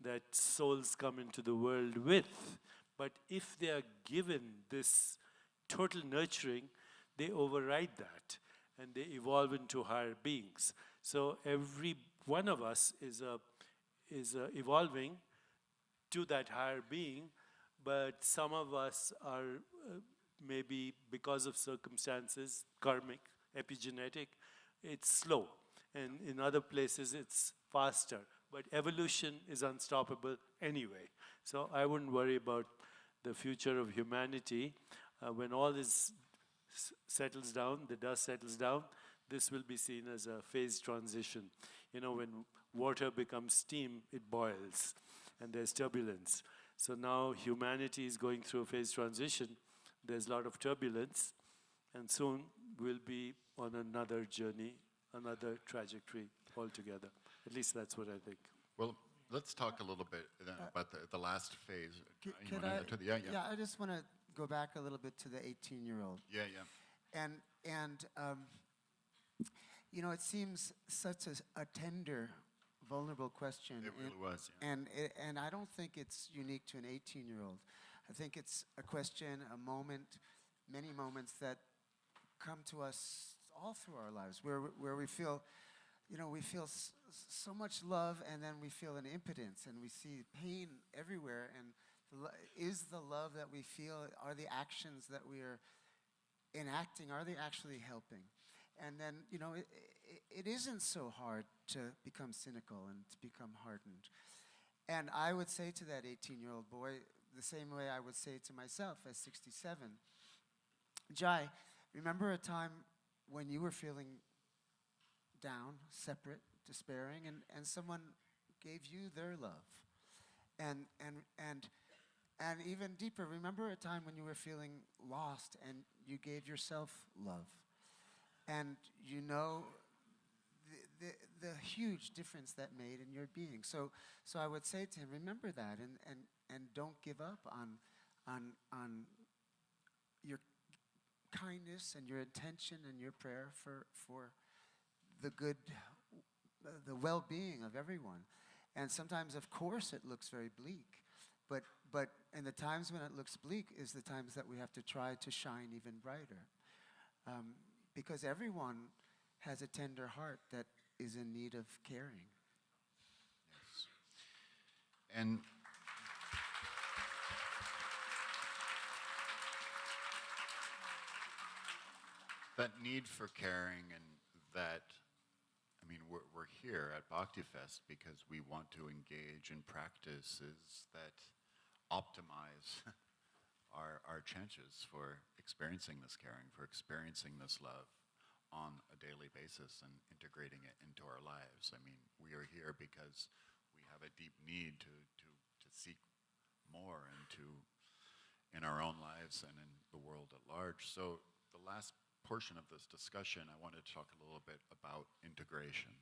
that souls come into the world with. But if they are given this total nurturing, they override that and they evolve into higher beings. So every one of us is evolving to that higher being, but some of us are maybe because of circumstances, karmic, epigenetic, it's slow. And in other places it's faster. But evolution is unstoppable anyway. So I wouldn't worry about the future of humanity. When all this settles down, the dust settles down, this will be seen as a phase transition. When water becomes steam, it boils, and there's turbulence. So now humanity is going through a phase transition. There's a lot of turbulence, and soon we'll be on another journey, another trajectory altogether. At least that's what I think. Well, let's talk a little bit about the last phase. I just want to go back a little bit to the 18-year-old. Yeah. And it seems such a tender, vulnerable question. It really was. Yeah. And I don't think it's unique to an 18-year-old. I think it's a question, a moment, many moments that come to us all through our lives, where we feel you know, we feel so much love, and then we feel an impotence, and we see pain everywhere. And is the love that we feel, are the actions that we are enacting, are they actually helping? And then, you know, it isn't so hard to become cynical and to become hardened. And I would say to that 18-year-old boy, the same way I would say to myself at 67, Jai, remember a time when you were feeling down, separate, despairing, and someone gave you their love. And even deeper, remember a time when you were feeling lost and you gave yourself love. And you know the huge difference that made in your being. So I would say to him, remember that, and don't give up on your kindness and your intention and your prayer for the good, the well-being of everyone. And sometimes, of course, it looks very bleak. But in the times when it looks bleak is the times that we have to try to shine even brighter. Because everyone has a tender heart that is in need of caring. Yes. And that need for caring, and that, I mean, we're here at Bhakti Fest because we want to engage in practices that optimize our chances for experiencing this caring, for experiencing this love on a daily basis and integrating it into our lives. I mean, we are here because we have a deep need to seek more in our own lives and in the world at large. So the last portion of this discussion, I wanted to talk a little bit about integration.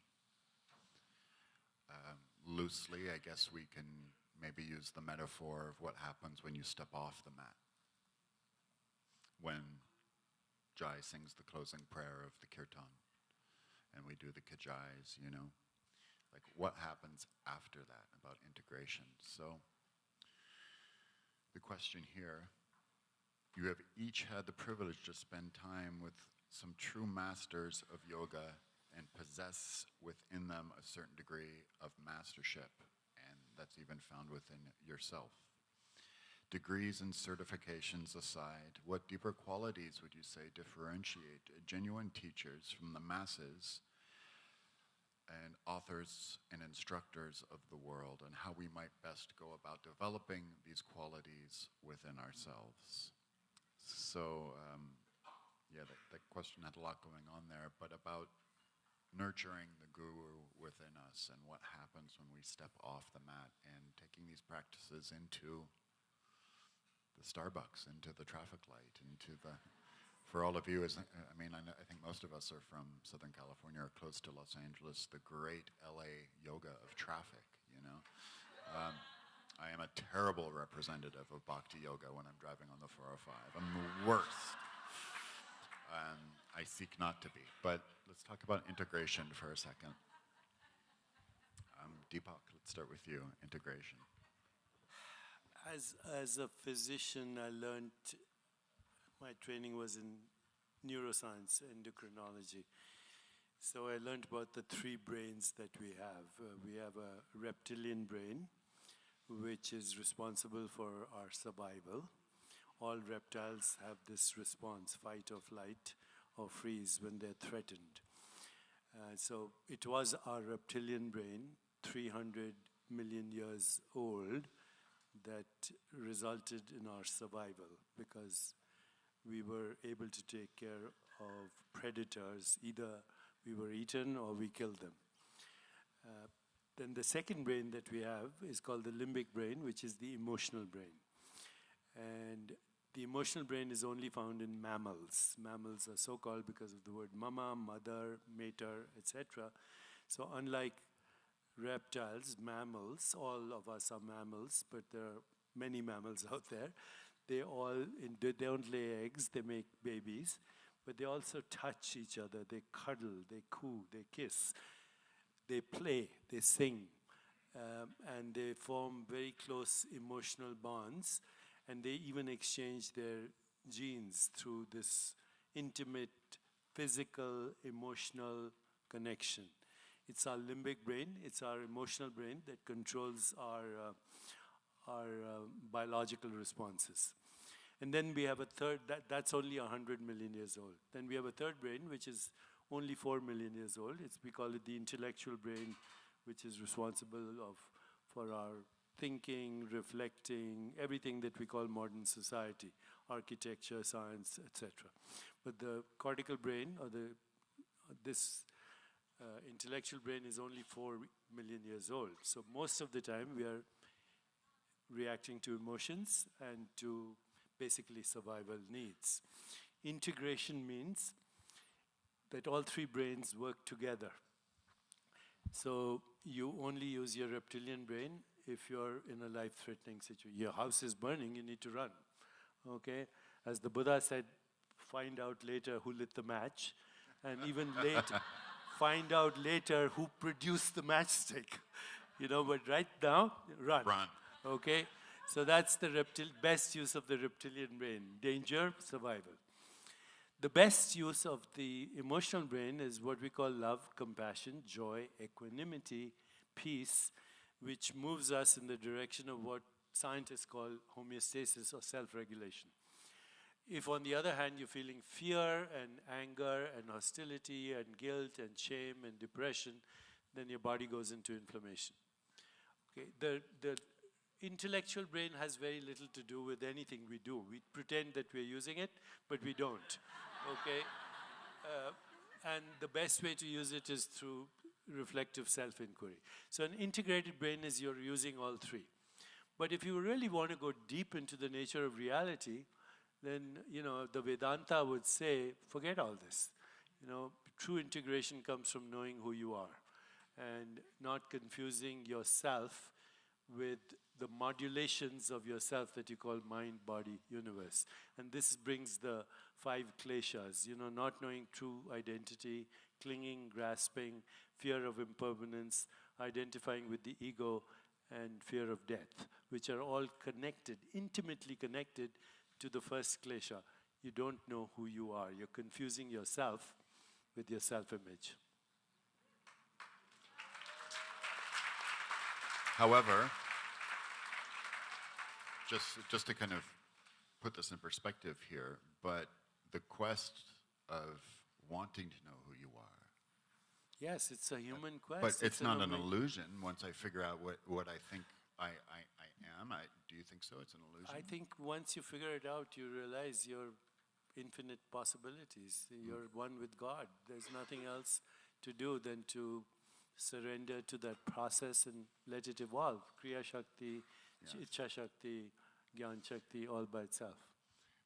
Loosely, I guess we can maybe use the metaphor of what happens when you step off the mat. When Jai sings the closing prayer of the kirtan, and we do the kajais, you know, like what happens after that about integration. So the question here, you have each had the privilege to spend time with some true masters of yoga and possess within them a certain degree of mastership, and that's even found within yourself. Degrees and certifications aside, what deeper qualities would you say differentiate genuine teachers from the masses and authors and instructors of the world, and how we might best go about developing these qualities within ourselves? So, yeah, that question had a lot going on there, but about nurturing the guru within us and what happens when we step off the mat and taking these practices into the Starbucks, into the traffic light, into the, for all of you, I think most of us are from Southern California or close to Los Angeles, the great LA yoga of traffic, you know. I am a terrible representative of Bhakti yoga when I'm driving on the 405. I'm the worst. I seek not to be. But let's talk about integration for a second. Deepak, let's start with you, integration. As a physician, I learned, my training was in neuroscience, endocrinology. So I learned about the three brains that we have. We have a reptilian brain, which is responsible for our survival. All reptiles have this response, fight or flight or freeze, when they're threatened. So it was our reptilian brain, 300 million years old, that resulted in our survival, because we were able to take care of predators. Either we were eaten or we killed them. Then the second brain that we have is called the limbic brain, which is the emotional brain. And the emotional brain is only found in mammals. Mammals are so called because of the word mama, mother, mater, etc. So unlike reptiles, mammals, all of us are mammals, but there are many mammals out there. They don't lay eggs, they make babies, but they also touch each other, they cuddle, they coo, they kiss, they play, they sing, and they form very close emotional bonds, and they even exchange their genes through this intimate, physical, emotional connection. It's our limbic brain. It's our emotional brain that controls our biological responses. And then we have a third, that's only 100 million years old. Then we have a third brain, which is only 4 million years old. We call it the intellectual brain, which is responsible for our thinking, reflecting, everything that we call modern society, architecture, science, etc. But the cortical brain, or this intellectual brain, is only 4 million years old. So most of the time we are reacting to emotions and to basically survival needs. Integration means that all three brains work together. So you only use your reptilian brain if you're in a life-threatening situation. Your house is burning, you need to run. Okay? As the Buddha said, find out later who lit the match, and even later, find out later who produced the matchstick. But right now, run. Run. Okay? So that's the best use of the reptilian brain. Danger, survival. The best use of the emotional brain is what we call love, compassion, joy, equanimity, peace, which moves us in the direction of what scientists call homeostasis or self-regulation. If, on the other hand, you're feeling fear and anger and hostility and guilt and shame and depression, then your body goes into inflammation. Okay? The intellectual brain has very little to do with anything we do. We pretend that we're using it, but we don't. Okay? And the best way to use it is through reflective self-inquiry. So an integrated brain is you're using all three. But if you really want to go deep into the nature of reality, then, the Vedanta would say, forget all this. True integration comes from knowing who you are and not confusing yourself with the modulations of yourself that you call mind, body, universe. And this brings the 5 kleshas, not knowing true identity, clinging, grasping, fear of impermanence, identifying with the ego, and fear of death, which are all connected, intimately connected to the first klesha. You don't know who you are. You're confusing yourself with your self-image. However, just to kind of put this in perspective here, but the quest of wanting to know who you are. Yes, it's a human quest. But it's not an illusion once I figure out what I think I am. Do you think so? It's an illusion? I think once you figure it out, you realize your infinite possibilities. You're one with God. There's nothing else to do than to surrender to that process and let it evolve. Kriya Shakti, Ichha Shakti, Gyan Shakti, all by itself.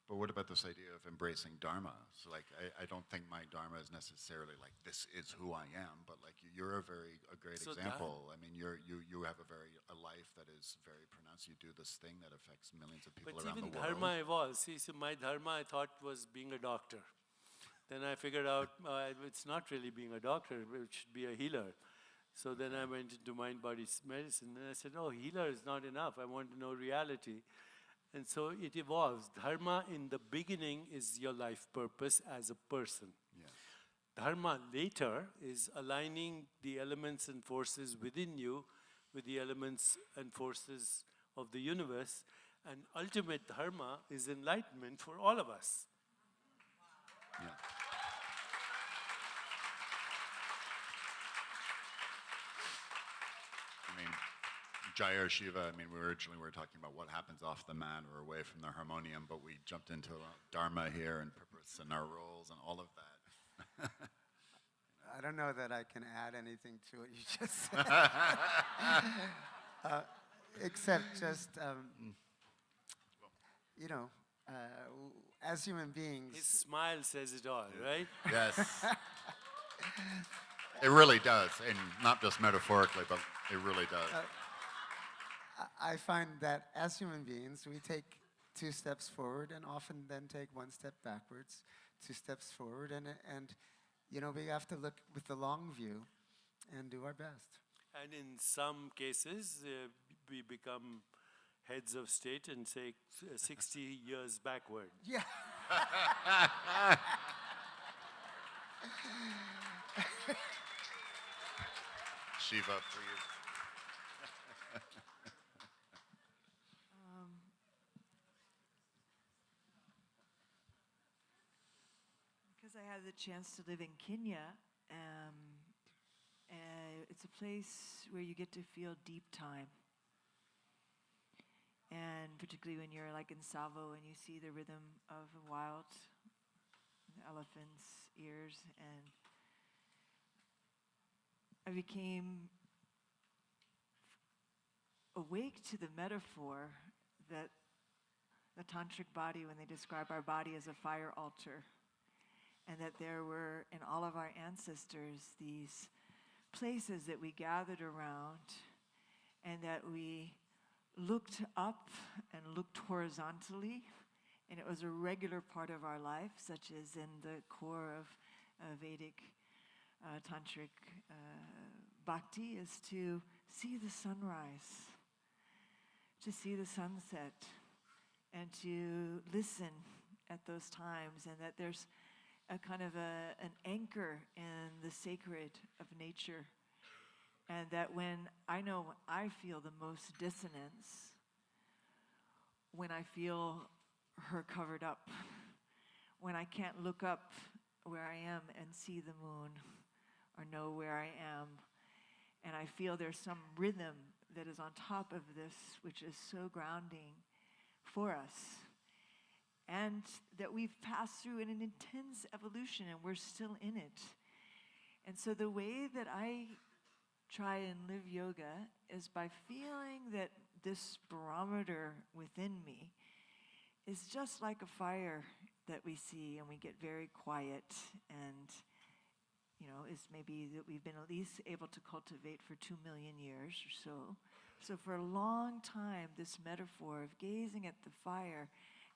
But what about this idea of embracing Dharma? So I don't think my Dharma is necessarily like, this is who I am, but like you're a great example. I mean, you have a life that is very pronounced. You do this thing that affects millions of people around the world. But even Dharma evolves. See, so my Dharma I thought was being a doctor. Then I figured out it's not really being a doctor, it should be a healer. So then I went into mind-body medicine, and I said, healer is not enough. I want to know reality. And so it evolves. Dharma in the beginning is your life purpose as a person. Yes. Dharma later is aligning the elements and forces within you with the elements and forces of the universe. And ultimate dharma is enlightenment for all of us. Yeah. I mean, Jaya or Shiva, we originally were talking about what happens off the mat or away from the harmonium, but we jumped into Dharma here and purpose and our roles and all of that. I don't know that I can add anything to what you just said. Except just, as human beings. His smile says it all, right? Yes. It really does, and not just metaphorically, but it really does. I find that as human beings, we take 2 steps forward and often then take 1 step backwards, 2 steps forward, and we have to look with the long view and do our best. And in some cases, we become heads of state and say 60 years backward. Yeah. Shiva, for you. Because I had the chance to live in Kenya, it's a place where you get to feel deep time. And particularly when you're like in Savo and you see the rhythm of the wild, the elephant's ears, and I became awake to the metaphor that the tantric body, when they describe our body as a fire altar, and that there were in all of our ancestors these places that we gathered around and that we looked up and looked horizontally, and it was a regular part of our life, such as in the core of Vedic tantric bhakti, is to see the sunrise, to see the sunset, and to listen at those times, and that there's a kind of an anchor in the sacred of nature. And that when I know I feel the most dissonance, when I feel her covered up, when I can't look up where I am and see the moon or know where I am, and I feel there's some rhythm that is on top of this, which is so grounding for us. And that we've passed through an intense evolution and we're still in it. And so the way that I try and live yoga is by feeling that this barometer within me is just like a fire that we see, and we get very quiet, and is maybe that we've been at least able to cultivate for 2 million years or so. So for a long time, this metaphor of gazing at the fire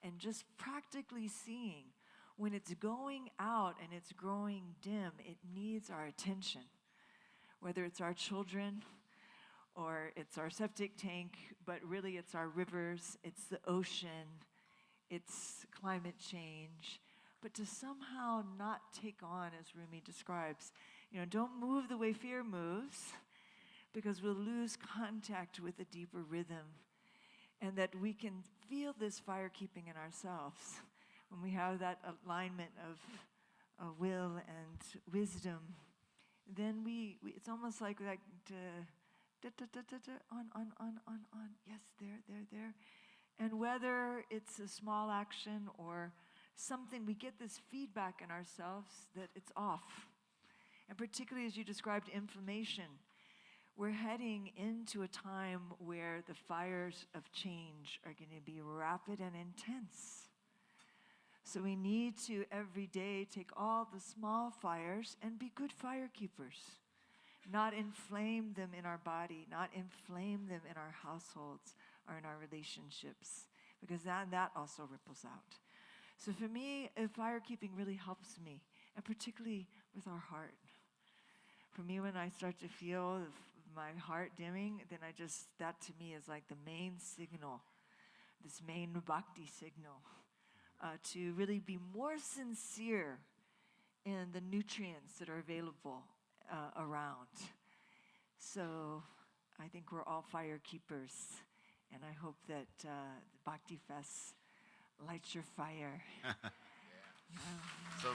and just practically seeing when it's going out and it's growing dim, it needs our attention. Whether it's our children or it's our septic tank, but really it's our rivers, it's the ocean, it's climate change. But to somehow not take on, as Rumi describes, don't move the way fear moves, because we'll lose contact with a deeper rhythm. And that we can feel this fire keeping in ourselves. When we have that alignment of will and wisdom, then it's almost like that, on, yes, there. And whether it's a small action or something, we get this feedback in ourselves that it's off. And particularly as you described inflammation, we're heading into a time where the fires of change are going to be rapid and intense. So we need to every day take all the small fires and be good fire keepers. Not inflame them in our body, not inflame them in our households or in our relationships, because that also ripples out. So for me, fire keeping really helps me, and particularly with our heart. For me, when I start to feel my heart dimming, then that to me is like the main signal, this main bhakti signal, to really be more sincere in the nutrients that are available around. So I think we're all fire keepers, and I hope that the Bhakti Fest lights your fire. So,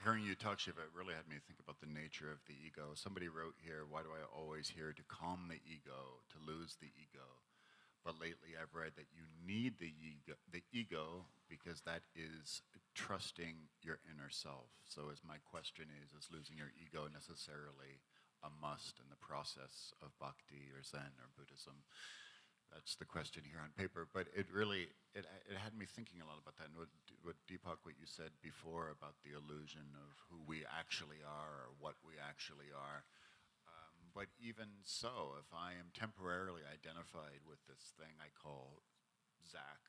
hearing you talk, Shiva, it really had me think about the nature of the ego. Somebody wrote here, why do I always hear to calm the ego, to lose the ego? But lately I've read that you need the ego because that is trusting your inner self. So as my question is losing your ego necessarily a must in the process of bhakti or Zen or Buddhism? That's the question here on paper. But it really, it had me thinking a lot about that. And what Deepak, what you said before about the illusion of who we actually are or what we actually are. But even so, if I am temporarily identified with this thing I call Zach,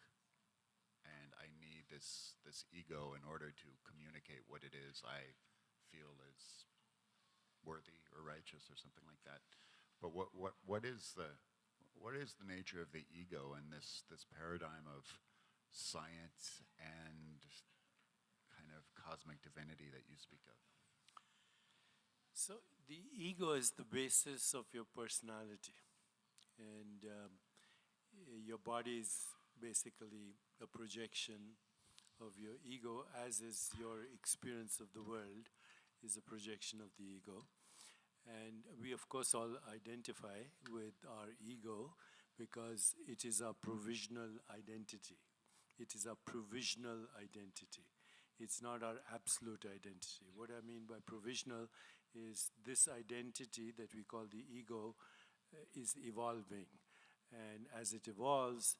and I need this ego in order to communicate what it is I feel is worthy or righteous or something like that. But what is the nature of the ego in this paradigm of science and of cosmic divinity that you speak of? So the ego is the basis of your personality, and your body is basically a projection of your ego, as is your experience of the world is a projection of the ego. And we of course all identify with our ego because it is our provisional identity. It is our provisional identity. It's not our absolute identity. What I mean by provisional is this identity that we call the ego is evolving. And as it evolves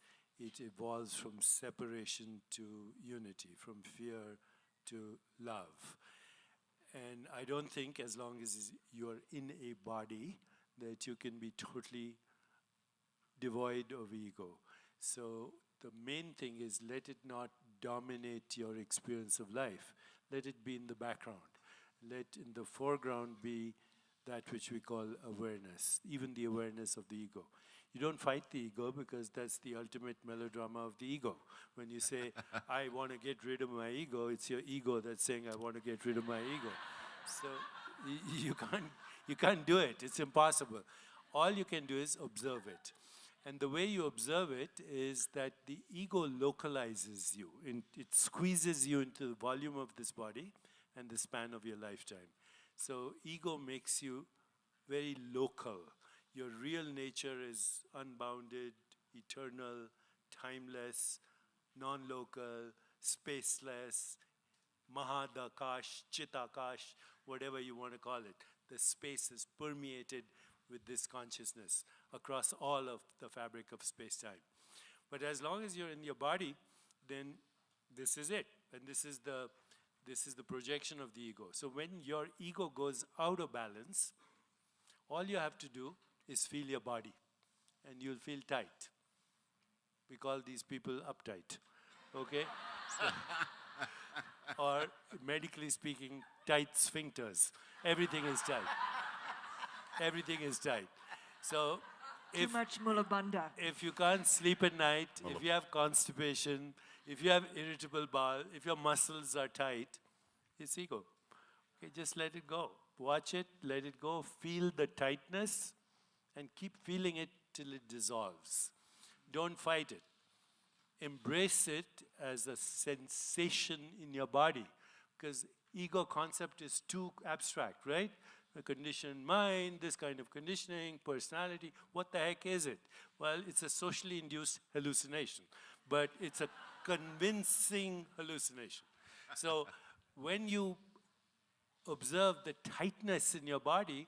from separation to unity, from fear to love. And I don't think as long as you're in a body that you can be totally devoid of ego. So the main thing is let it not dominate your experience of life. Let it be in the background. Let in the foreground be that which we call awareness, even the awareness of the ego. You don't fight the ego because that's the ultimate melodrama of the ego. When you say, I want to get rid of my ego, it's your ego that's saying, I want to get rid of my ego. So you can't do it. It's impossible. All you can do is observe it. And the way you observe it is that the ego localizes you. It squeezes you into the volume of this body and the span of your lifetime. So ego makes you very local. Your real nature is unbounded, eternal, timeless, non-local, spaceless, Mahadakash, Chitakash, whatever you want to call it. The space is permeated with this consciousness across all of the fabric of space-time. But as long as you're in your body, then this is it. And this is the projection of the ego. So when your ego goes out of balance, all you have to do is feel your body, and you'll feel tight. We call these people uptight, okay? Or medically speaking, tight sphincters. Everything is tight. Everything is tight. So Too much mula bandha. if you can't sleep at night, if you have constipation, if you have irritable bowel, if your muscles are tight, it's ego. Okay, just let it go. Watch it, let it go, feel the tightness, and keep feeling it till it dissolves. Don't fight it. Embrace it as a sensation in your body, because ego concept is too abstract, right? A conditioned mind, this kind of conditioning, personality, what the heck is it? Well, it's a socially induced hallucination, but it's a convincing hallucination. So when you observe the tightness in your body,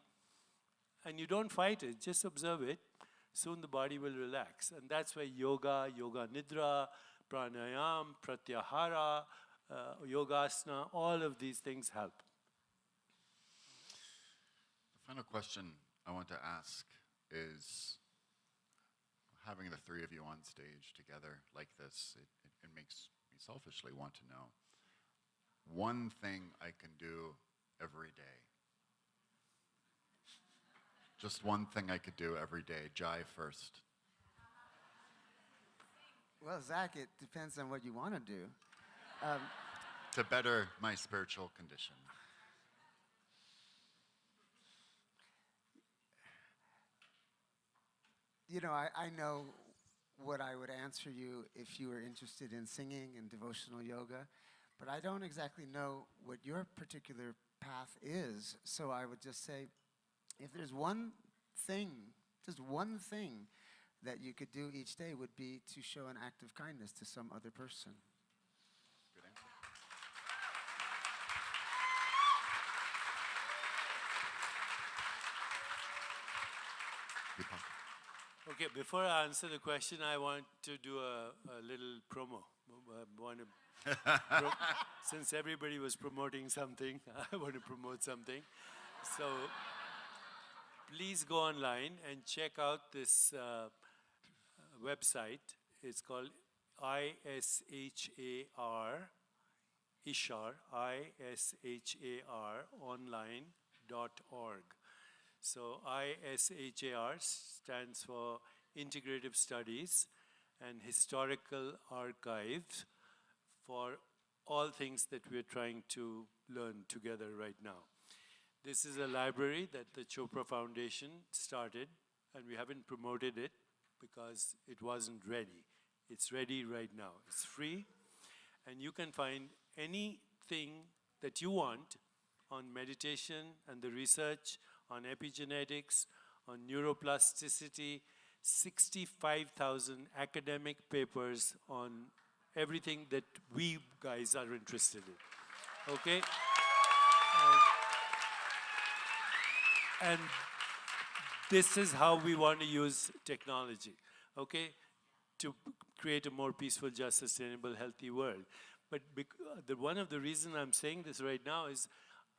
and you don't fight it, just observe it, soon the body will relax. And that's why yoga, yoga nidra, pranayam, pratyahara, yogasana, all of these things help. The final question I want to ask is, having the three of you on stage together like this, it makes me selfishly want to know one thing I can do every day. Just one thing I could do every day. Jai first. Well, Zach, it depends on what you want to do. To better my spiritual condition. You know, I know what I would answer you if you were interested in singing and devotional yoga, but I don't exactly know what your particular path is. So I would just say, if there's one thing, just one thing that you could do each day would be to show an act of kindness to some other person. Good answer. Deepak. Okay, before I answer the question, I want to do a little promo. Since everybody was promoting something, I want to promote something. So please go online and check out this website. It's called ISHAR online.org. So ISHAR stands for Integrative Studies and Historical Archives for all things that we're trying to learn together right now. This is a library that the Chopra Foundation started, and we haven't promoted it because it wasn't ready. It's ready right now. It's free, and you can find anything that you want on meditation and the research, on epigenetics, on neuroplasticity, 65,000 academic papers on everything that we guys are interested in, okay? And this is how we want to use technology, okay, to create a more peaceful, just, sustainable, healthy world. But one of the reasons I'm saying this right now is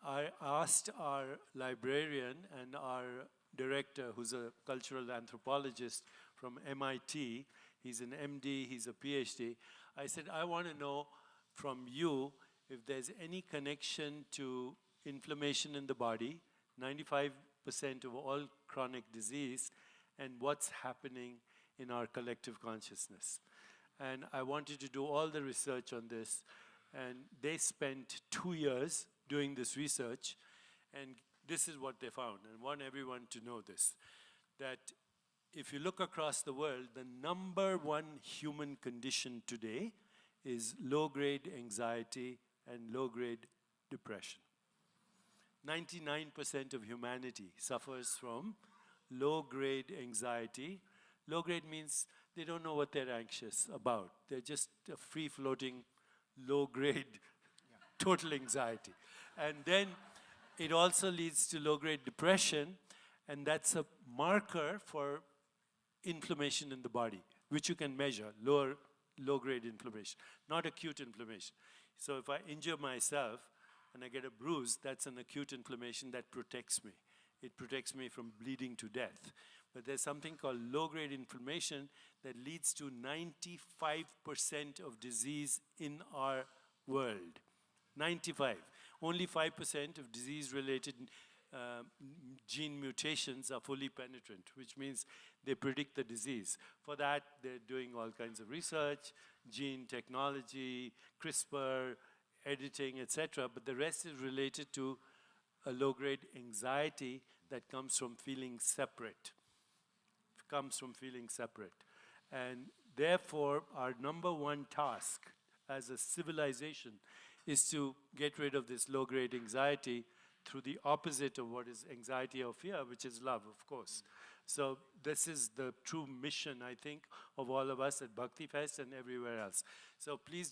I asked our librarian and our director, who's a cultural anthropologist from MIT, he's an MD, he's a PhD, I said, I want to know from you if there's any connection to inflammation in the body, 95% of all chronic disease, and what's happening in our collective consciousness. And I wanted to do all the research on this, and they spent 2 years doing this research, and this is what they found. And I want everyone to know this, that if you look across the world, the number one human condition today is low-grade anxiety and low-grade depression. 99% of humanity suffers from low-grade anxiety. Low-grade means they don't know what they're anxious about. They're just a free-floating, low-grade, total anxiety. And then it also leads to low-grade depression, and that's a marker for inflammation in the body, which you can measure, low-grade inflammation, not acute inflammation. So if I injure myself and I get a bruise, that's an acute inflammation that protects me. It protects me from bleeding to death. But there's something called low-grade inflammation that leads to 95% of disease in our world. 95. Only 5% of disease-related gene mutations are fully penetrant, which means they predict the disease. For that, they're doing all kinds of research, gene technology, CRISPR, editing, etc. But the rest is related to a low-grade anxiety that comes from feeling separate. And therefore, our number one task as a civilization is to get rid of this low-grade anxiety through the opposite of what is anxiety or fear, which is love, of course. So this is the true mission, I think, of all of us at Bhakti Fest and everywhere else. So please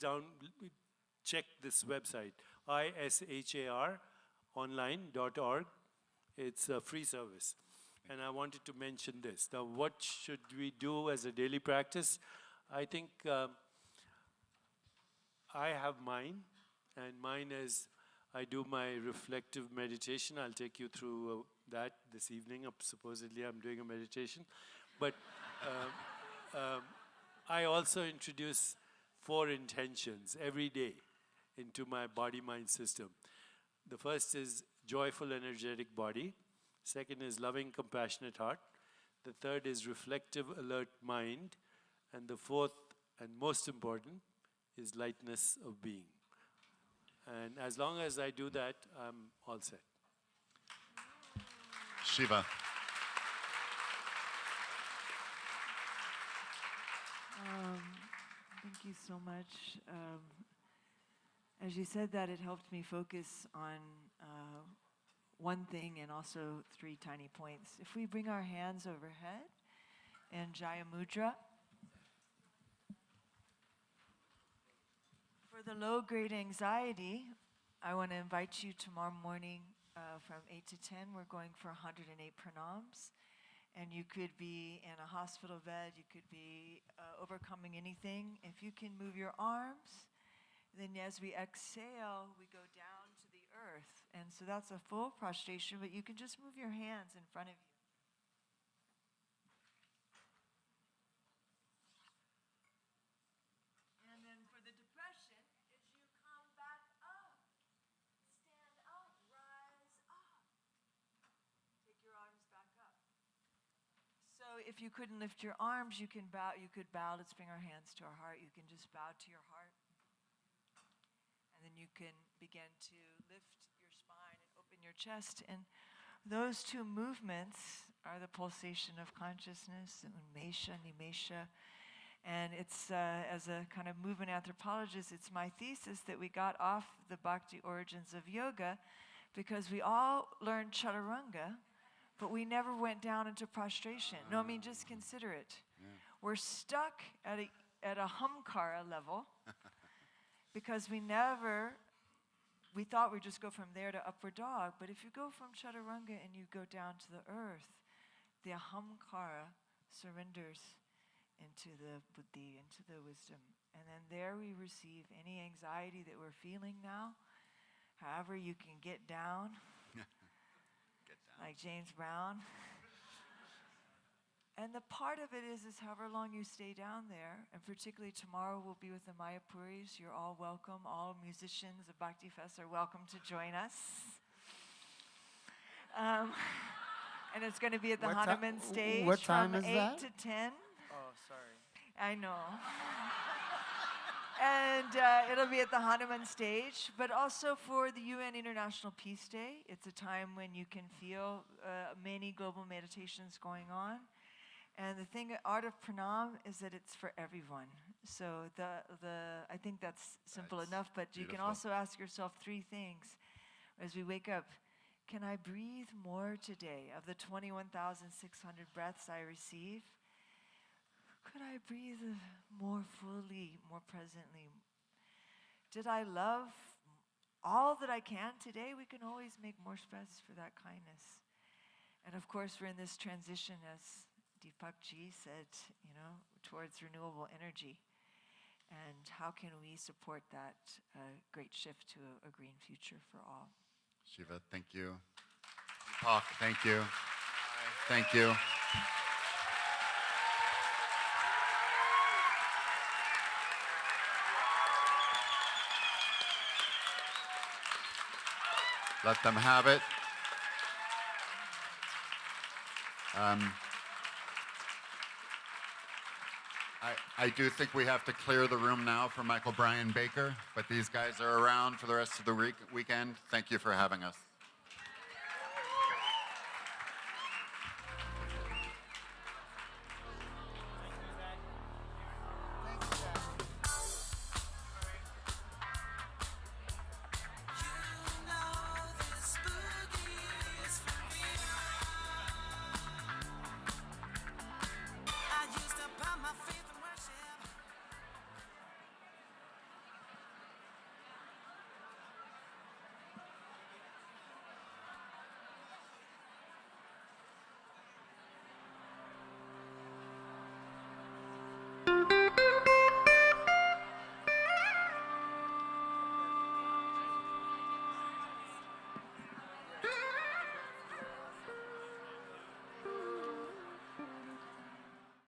check this website, isharonline.org. It's a free service. And I wanted to mention this. Now, what should we do as a daily practice? I think I have mine, and mine is I do my reflective meditation. I'll take you through that this evening. Supposedly, I'm doing a meditation. But I also introduce 4 intentions every day into my body-mind system. The first is joyful, energetic body. Second is loving, compassionate heart. The third is reflective, alert mind. And the fourth, and most important, is lightness of being. And as long as I do that, I'm all set. Shiva. Thank you so much. As you said that, it helped me focus on one thing and also 3 tiny points. If we bring our hands overhead in Jaya Mudra, for the low-grade anxiety, I want to invite you tomorrow morning from 8 to 10. We're going for 108 pranams. And you could be in a hospital bed, you could be overcoming anything. If you can move your arms, then as we exhale, we go down to the earth. And so that's a full prostration, but you can just move your hands in front of you. And then for the depression, as you come back up, stand up, rise up. Take your arms back up. So if you couldn't lift your arms, you could bow. Let's bring our hands to our heart. You can just bow to your heart. then you can begin to lift your spine and open your chest. And those two movements are the pulsation of consciousness, unmesha, nimesha. And it's, as a kind of movement anthropologist, it's my thesis that we got off the Bhakti origins of yoga because we all learned chaturanga, but we never went down into prostration. No, I mean, just consider it. Yeah. We're stuck at a humkara level because we thought we'd just go from there to upward dog. But if you go from chaturanga and you go down to the earth, the ahamkara surrenders into the buddhi, into the wisdom. And then there we receive any anxiety that we're feeling now. However you can get down, like James Brown. And the part of it is however long you stay down there, and particularly tomorrow we'll be with the Mayapuris. You're all welcome. All musicians of Bhakti Fest are welcome to join us. And it's going to be at the Hanuman stage what time from is 8 that? to 10. Oh, sorry. I know. And it'll be at the Hanuman stage, but also for the UN International Peace Day. It's a time when you can feel many global meditations going on. And the thing, art of pranam, is that it's for everyone. So I think that's simple enough, but you can also ask yourself 3 things as we wake up. Can I breathe more today? Of the 21,600 breaths I receive, could I breathe more fully, more presently? Did I love all that I can today? We can always make more space for that kindness. And of course, we're in this transition, as Deepak Ji said, towards renewable energy. And how can we support that great shift to a green future for all? Shiva, thank you. Deepak, thank you. Thank you. Let them have it. I do think we have to clear the room now for Michael Brian Baker, but these guys are around for the rest of the weekend. Thank you for having us.